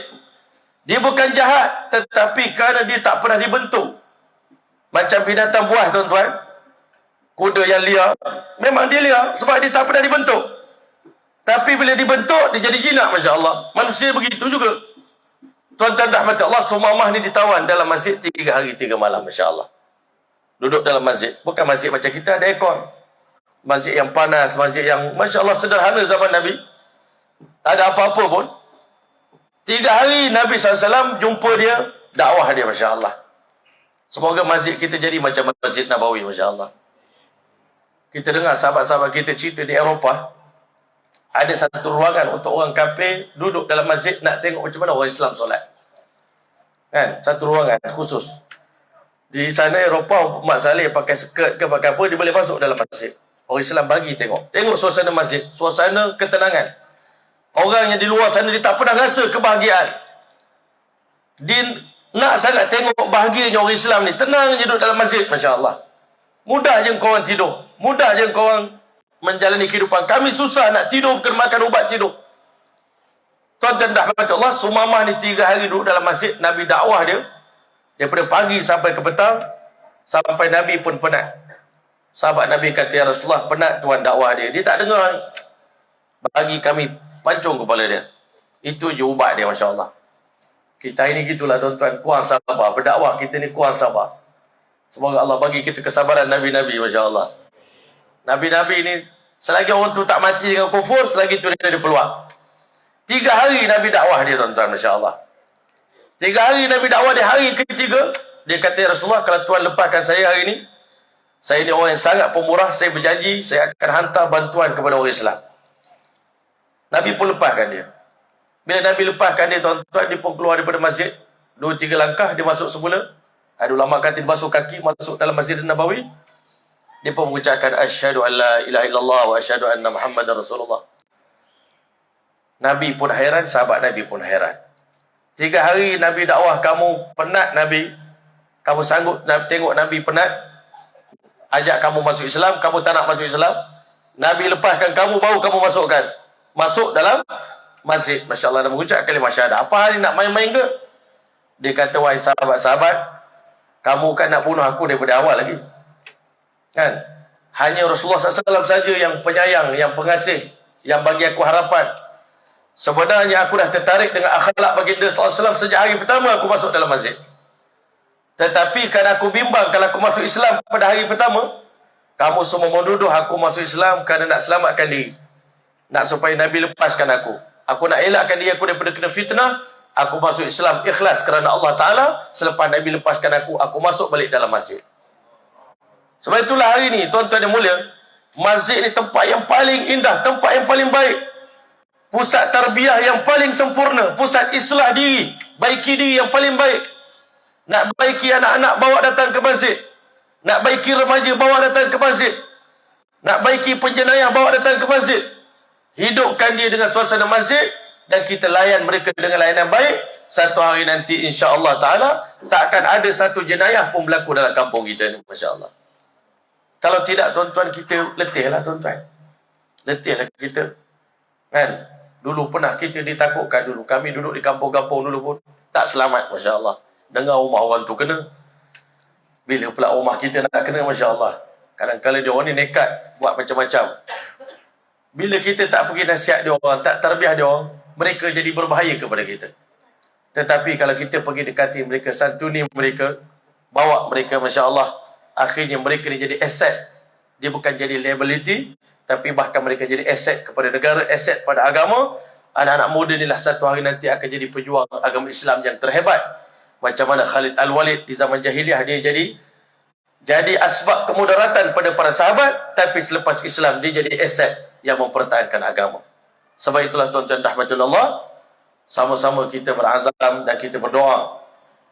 Dia bukan jahat, tetapi kerana dia tak pernah dibentuk. Macam binatang buas tuan-tuan, kuda yang liar, memang dia liar sebab dia tak pernah dibentuk. Tapi bila dibentuk, dia jadi jinak. Masya Allah, manusia begitu juga. Tuan-tuan rahmat Allah, Sumamah ni ditawan dalam masjid 3 hari 3 malam. Masya Allah, duduk dalam masjid. Bukan masjid macam kita ada aircon, masjid yang panas, masjid yang Masya Allah sederhana zaman Nabi, tak ada apa-apa pun. 3 hari Nabi SAW jumpa dia, dakwah dia. Masya Allah, semoga masjid kita jadi macam Masjid Nabawi. Masya Allah. Kita dengar sahabat-sahabat kita cerita di Eropah, ada satu ruangan untuk orang kafir duduk dalam masjid nak tengok macam mana orang Islam solat. Kan? Satu ruangan khusus. Di sana Eropah, Mak Saleh pakai skirt ke pakai apa, dia boleh masuk dalam masjid. Orang Islam bagi tengok. Tengok suasana masjid, suasana ketenangan. Orang yang di luar sana dia tak pernah rasa kebahagiaan. Dia nak sangat tengok bahagianya orang Islam ni. Tenang je duduk dalam masjid. Masya Allah. Mudah je korang tidur. Mudah je korang menjalani kehidupan. Kami susah nak tidur, kena makan ubat tidur. Tuan-tuan rahmat Allah, Sumamah ni 3 hari duduk dalam masjid. Nabi dakwah dia daripada pagi sampai ke petang, sampai Nabi pun penat. Sahabat Nabi kata, ya Rasulullah, penat tuan dakwah dia. Dia tak dengar. Bagi kami pancung kepala dia. Itu je ubat dia. Masya Allah. Kita ini gitulah tuan-tuan, kurang sabar. Berdakwah kita ni kurang sabar. Semoga Allah bagi kita kesabaran Nabi-Nabi. Masya Allah. Nabi-Nabi ni, selagi orang tu tak mati dengan kufur, selagi tu dia ada peluang. 3 hari Nabi dakwah dia tuan-tuan. Masya Allah. 3 hari Nabi dakwah dia. Hari ketiga, dia kata, ya Rasulullah, kalau Tuan lepaskan saya hari ini, saya ni orang yang sangat pemurah, saya berjanji, saya akan hantar bantuan kepada orang Islam. Nabi pun lepaskan dia. Bila Nabi lepaskan dia tuan-tuan, dia pun keluar daripada masjid. 2-3 langkah, dia masuk semula. Ada ulama kata dia basuh kaki, masuk dalam Masjid Nabawi. Dia pun mengucapkan, asyhadu an la ilaha illallah wa asyhadu anna Muhammadar Rasulullah. Nabi pun hairan, sahabat Nabi pun hairan. 3 hari Nabi dakwah, kamu penat Nabi. Kamu sanggup tengok Nabi penat, ajak kamu masuk Islam, kamu tak nak masuk Islam. Nabi lepaskan kamu, baru kamu masuk dalam masjid. Masya Allah, dan mengucap kalimah syahadah. Apa hari nak main-main ke? Dia kata, wahai sahabat-sahabat, kamu kan nak bunuh aku daripada awal lagi. Kan? Hanya Rasulullah SAW saja yang penyayang, yang pengasih, yang bagi aku harapan. Sebenarnya aku dah tertarik dengan akhlak baginda SAW sejak hari pertama aku masuk dalam masjid. Tetapi kerana aku bimbang kalau aku masuk Islam pada hari pertama, kamu semua menuduh aku masuk Islam kerana nak selamatkan diri. Nak supaya Nabi lepaskan aku. Aku nak elakkan diri aku daripada kena fitnah. Aku masuk Islam ikhlas kerana Allah Ta'ala. Selepas Nabi lepaskan aku masuk balik dalam masjid. Sebab itulah hari ni, tuan-tuan yang mulia, masjid ni tempat yang paling indah, tempat yang paling baik, pusat tarbiyah yang paling sempurna, pusat islah diri, baiki diri yang paling baik. Nak baiki anak-anak, bawa datang ke masjid. Nak baiki remaja, bawa datang ke masjid. Nak baiki penjenayah, bawa datang ke masjid. Hidupkan dia dengan suasana masjid. dan kita layan mereka dengan layanan baik, satu hari nanti insya-Allah taala tak akan ada satu jenayah pun berlaku dalam kampung kita ni, masya-Allah. Kalau tidak tuan-tuan, kita letihlah tuan-tuan. Letihlah kita. Kan? Dulu pernah kita ditakutkan dulu. Kami duduk di kampung-kampung dulu pun tak selamat, masya-Allah. Dengar rumah orang tu kena. Bila pula rumah kita nak kena, masya-Allah. Kadang-kadang dia orang ni nekat buat macam-macam. Bila kita tak pergi nasihat dia orang, tak tarbiyah dia orang, mereka jadi berbahaya kepada kita. Tetapi kalau kita pergi dekati mereka, santuni mereka, bawa mereka, masya-Allah, akhirnya mereka ni jadi aset. Dia bukan jadi liability, tapi bahkan mereka jadi aset kepada negara, aset pada agama. Anak-anak muda ni lah satu hari nanti akan jadi pejuang agama Islam yang terhebat. Macam mana Khalid Al-Walid di zaman jahiliah, dia jadi asbab kemudaratan pada para sahabat, tapi selepas Islam dia jadi aset yang mempertahankan agama. Sebab itulah tuan-tuan rahmatullah, sama-sama kita berazam dan kita berdoa.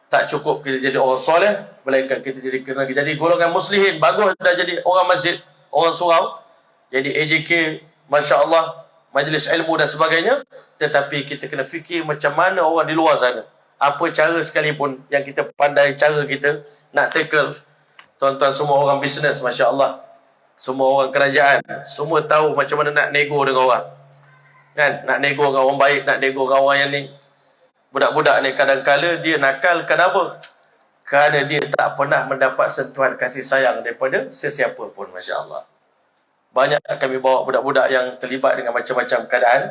Tak cukup kita jadi orang soleh, melainkan kita kena jadi golongan muslihin. Bagus dah jadi orang masjid, orang surau, jadi AJK, masya-Allah, majlis ilmu dan sebagainya. Tetapi kita kena fikir macam mana orang di luar sana. Apa cara sekalipun yang kita pandai cara kita nak tackle. Tuan-tuan semua orang bisnes, masya-Allah. Semua orang kerajaan, semua tahu macam mana nak nego dengan orang. Kan? Nak nego dengan orang baik, nak nego dengan orang yang ni. Budak-budak ni kadang-kala dia nakal, kenapa? Kerana dia tak pernah mendapat sentuhan kasih sayang daripada sesiapa pun, masya-Allah. Banyak kami bawa budak-budak yang terlibat dengan macam-macam keadaan.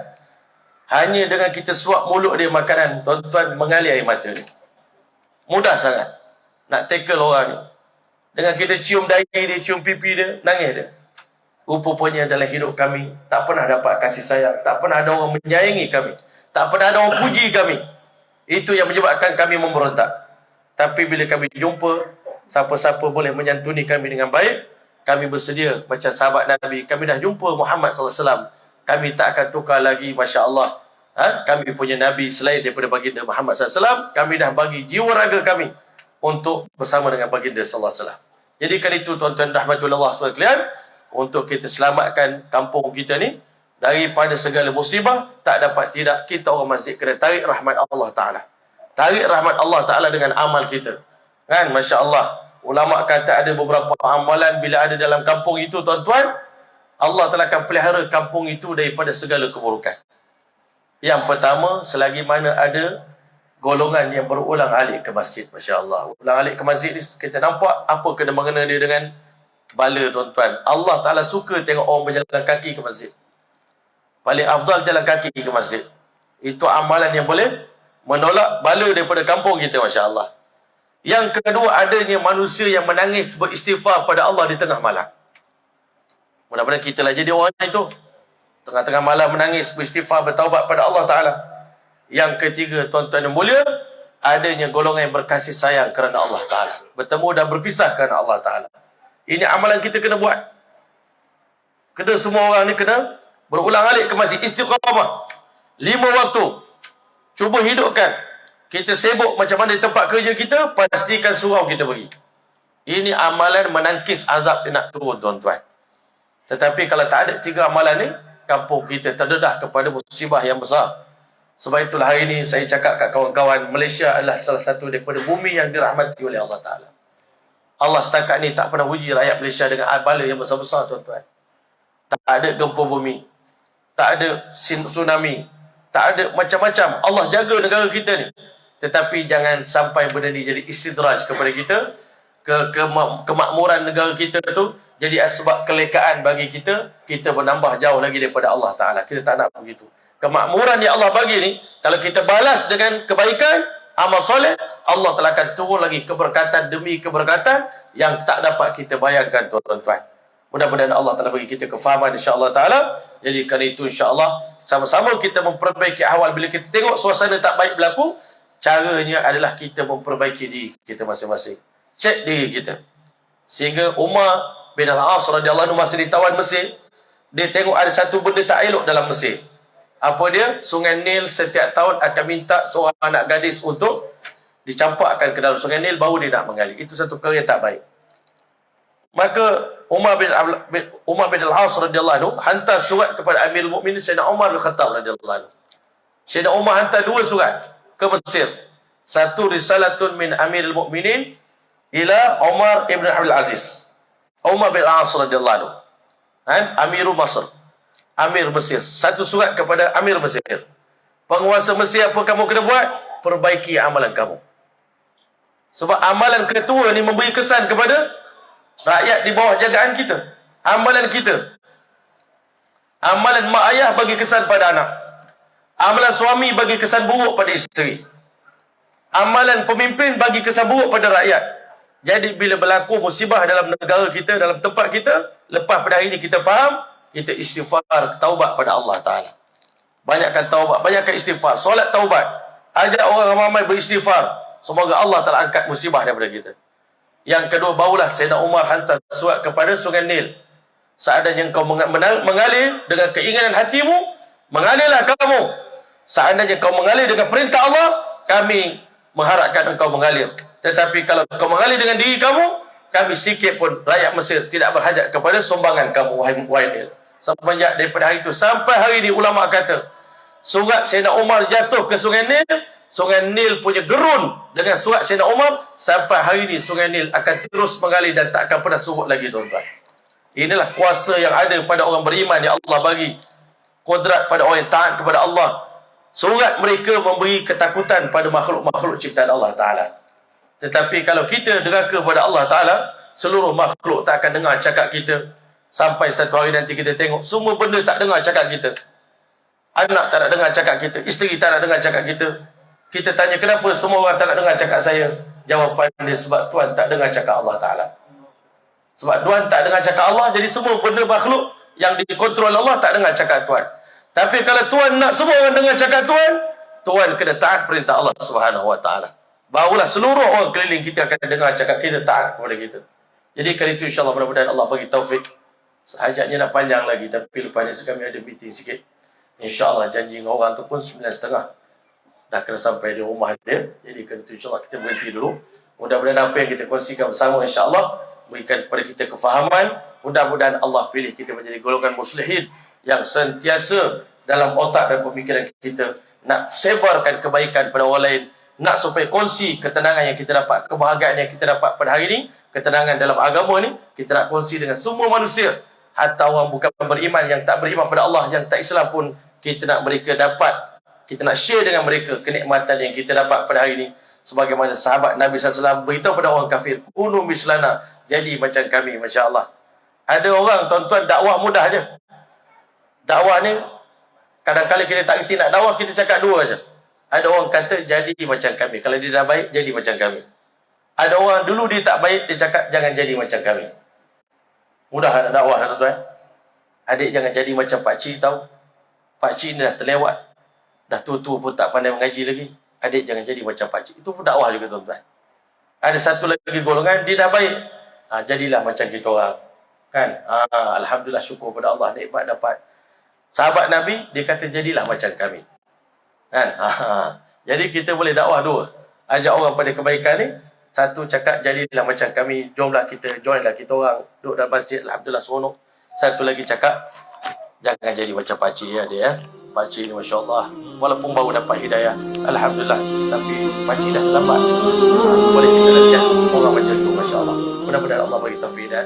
Hanya dengan kita suap mulut dia makanan, tuan-tuan, mengalir air mata ni. Mudah sangat nak tackle orang ni. Dengan kita cium dahi dia, cium pipi dia, nangis dia. Rupanya dalam hidup kami tak pernah dapat kasih sayang, tak pernah ada orang menyayangi kami, tak pernah ada orang puji kami. Itu yang menyebabkan kami memberontak. Tapi bila kami jumpa siapa-siapa boleh menyantuni kami dengan baik, kami bersedia macam sahabat Nabi. Kami dah jumpa Muhammad SAW, kami tak akan tukar lagi, masya-Allah. Kami punya Nabi selain daripada baginda Muhammad SAW. Kami dah bagi jiwa raga kami untuk bersama dengan baginda SAW. Jadi kali itu tuan-tuan rahmatullah SWT, untuk kita selamatkan kampung kita ni daripada segala musibah, tak dapat tidak, kita orang masjid kena tarik rahmat Allah Ta'ala. Tarik rahmat Allah Ta'ala dengan amal kita. Kan, masya-Allah. Ulama kata ada beberapa amalan bila ada dalam kampung itu, tuan-tuan, Allah Ta'ala akan pelihara kampung itu daripada segala keburukan. Yang pertama, selagi mana ada golongan yang berulang alik ke masjid, masya-Allah. Ulang alik ke masjid ni, kita nampak apa kena mengena dia dengan bala, tuan-tuan. Allah Ta'ala suka tengok orang berjalan kaki ke masjid. Paling afdal jalan kaki ke masjid. Itu amalan yang boleh menolak bala daripada kampung kita, masya-Allah. Yang kedua, adanya manusia yang menangis beristighfar pada Allah di tengah malam. Mudah-mudahan kita lah jadi orang itu. Tengah-tengah malam menangis beristighfar, bertaubat pada Allah Ta'ala. Yang ketiga, tuan-tuan yang mulia, adanya golongan yang berkasih sayang kerana Allah Ta'ala. Bertemu dan berpisah kerana Allah Ta'ala. Ini amalan kita kena buat. Kena semua orang ni kena berulang alik ke masjid, istiqamah 5 waktu. Cuba hidupkan. Kita sibuk macam mana di tempat kerja kita, pastikan surau kita pergi. Ini amalan menangkis azab dia nak turun, tuan-tuan. Tetapi kalau tak ada 3 amalan ni, kampung kita terdedah kepada musibah yang besar. Sebab itulah hari ini saya cakap kat kawan-kawan, Malaysia adalah salah satu daripada bumi yang dirahmati oleh Allah Ta'ala. Allah setakat ni tak pernah uji rakyat Malaysia dengan bala yang besar-besar, tuan-tuan. Tak ada gempa bumi, tak ada tsunami, tak ada macam-macam. Allah jaga negara kita ni. Tetapi jangan sampai benda ni jadi istidraj kepada kita. Kemakmuran negara kita tu jadi asbab kelekaan bagi kita. Kita bertambah jauh lagi daripada Allah Ta'ala. Kita tak nak begitu. Kemakmuran yang Allah bagi ni, kalau kita balas dengan kebaikan, amal soleh, Allah telah akan turun lagi keberkatan demi keberkatan yang tak dapat kita bayangkan, tuan-tuan. Mudah-mudahan Allah telah bagi kita kefahaman, insya-Allah Ta'ala. Jadi kerana itu, insya-Allah, sama-sama kita memperbaiki awal. Bila kita tengok suasana tak baik berlaku, caranya adalah kita memperbaiki diri kita masing-masing. Cek diri kita. Sehingga Umar bin Al-As radhiyallahu anhu masa ditawan Mesir, dia tengok ada satu benda tak elok dalam Mesir. Apa dia? Sungai Nil setiap tahun akan minta seorang anak gadis untuk dicampakkan ke dalam Sungai Nil, baru dia nak mengalir. Itu satu perkara yang tak baik. Maka Umar bin Al-As radhiyallahu anhu hantar surat kepada Amirul Mukminin Sayyidina Umar bin Khattab radhiyallahu anhu. Sayyidina Umar hantar 2 surat ke Mesir. Satu risalatun min Amirul Mukminin ila Umar ibn Abdul Aziz. Umar bin Al-As radhiyallahu anhu. Amirul Masr. Amir Mesir. Satu surat kepada Amir Mesir. Penguasa Mesir, apa kamu kena buat? Perbaiki amalan kamu. Sebab amalan ketua ni memberi kesan kepada rakyat di bawah jagaan kita. Amalan kita. Amalan mak ayah bagi kesan pada anak. Amalan suami bagi kesan buruk pada isteri. Amalan pemimpin bagi kesan buruk pada rakyat. Jadi bila berlaku musibah dalam negara kita, dalam tempat kita, lepas pada hari ini kita faham, kita istighfar, taubat pada Allah Ta'ala. Banyakkan taubat, banyakkan istighfar, solat taubat. Ajak orang ramai beristighfar. Semoga Allah Ta'ala angkat musibah daripada kita. Yang kedua, barulah Sayyidina Umar hantar surat kepada Sungai Nil. Seandainya engkau mengalir dengan keinginan hatimu, mengalirlah kamu. Seandainya kau mengalir dengan perintah Allah, kami mengharapkan engkau mengalir. Tetapi kalau kau mengalir dengan diri kamu, kami sikit pun rakyat Mesir tidak berhajat kepada sumbangan kamu, wahai Nil. Semenjak daripada hari itu sampai hari ini, ulama kata surat Sayyidina Umar jatuh ke Sungai Nil, Sungai Nil punya gerun dengan surat Sayyidina Umar, sampai hari ini Sungai Nil akan terus mengalir dan tak akan pernah surut lagi, tuan-tuan. Inilah kuasa yang ada pada orang beriman yang Allah bagi. Kodrat pada orang yang taat kepada Allah. Surat mereka memberi ketakutan pada makhluk-makhluk ciptaan Allah Ta'ala. Tetapi kalau kita deraka kepada Allah Ta'ala, seluruh makhluk tak akan dengar cakap kita. Sampai satu hari nanti kita tengok, semua benda tak dengar cakap kita. Anak tak nak dengar cakap kita, isteri tak nak dengar cakap kita. Kita tanya, kenapa semua orang tak nak dengar cakap saya? Jawapan dia, sebab Tuhan tak dengar cakap Allah Ta'ala. Sebab Tuhan tak dengar cakap Allah, jadi semua benda makhluk yang dikontrol Allah tak dengar cakap Tuhan. Tapi kalau Tuhan nak semua orang dengar cakap Tuhan, Tuhan kena taat perintah Allah Subhanahu Wa Ta'ala. Barulah seluruh orang keliling kita akan dengar cakap kita, taat kepada kita. Jadi kali itu insyaAllah mudah-mudahan Allah bagi taufik. Sehajatnya nak panjang lagi, tapi lepas ni kami ada meeting sikit. InsyaAllah janji dengan orang tu pun 9.30. Dah kena sampai di rumah dia. Jadi kali itu insyaAllah kita berhenti dulu. Mudah-mudahan apa yang kita kongsikan bersama insyaAllah berikan kepada kita kefahaman. Mudah-mudahan Allah pilih kita menjadi golongan muslihin yang sentiasa dalam otak dan pemikiran kita nak sebarkan kebaikan pada orang lain, nak supaya kongsi ketenangan yang kita dapat, kebahagiaan yang kita dapat pada hari ini, ketenangan dalam agama ni kita nak kongsi dengan semua manusia, hatta orang bukan beriman, yang tak beriman pada Allah, yang tak Islam pun kita nak mereka dapat, kita nak share dengan mereka kenikmatan yang kita dapat pada hari ini. Sebagaimana sahabat Nabi SAW beritahu pada orang kafir, kunu mislana, jadi macam kami. Masya Allah. Ada orang, tuan-tuan, dakwah mudah je. Dakwah ni, kadang-kadang kita tak kerti nak dakwah, kita cakap dua je. Ada orang kata, jadi macam kami. Kalau dia dah baik, jadi macam kami. Ada orang dulu dia tak baik, dia cakap, jangan jadi macam kami. Mudah nak dakwah, tuan-tuan. Adik jangan jadi macam pakcik tahu. Pakcik ni dah terlewat. Dah tua-tua pun tak pandai mengaji lagi. Adik jangan jadi macam pakcik. Itu pun dakwah juga, tuan-tuan. Ada satu lagi golongan, dia dah baik. Jadilah macam kita orang. Kan? Alhamdulillah, syukur pada Allah, nikmat dapat. Sahabat Nabi, dia kata jadilah macam kami. Kan? Jadi kita boleh dakwah dua. Ajak orang pada kebaikan ni. Satu cakap jadilah macam kami. Jomlah kita, joinlah kita orang. Duduk dalam masjid, alhamdulillah seronok. Satu lagi cakap, jangan jadi macam pakcik ya dia. Pakcik ni Masya Allah, walaupun baru dapat hidayah, alhamdulillah, tapi pakcik dah terlambat. Boleh kita nasihat orang macam tu, Masya Allah. Mudah-mudahan Allah bagi taufik hidayah.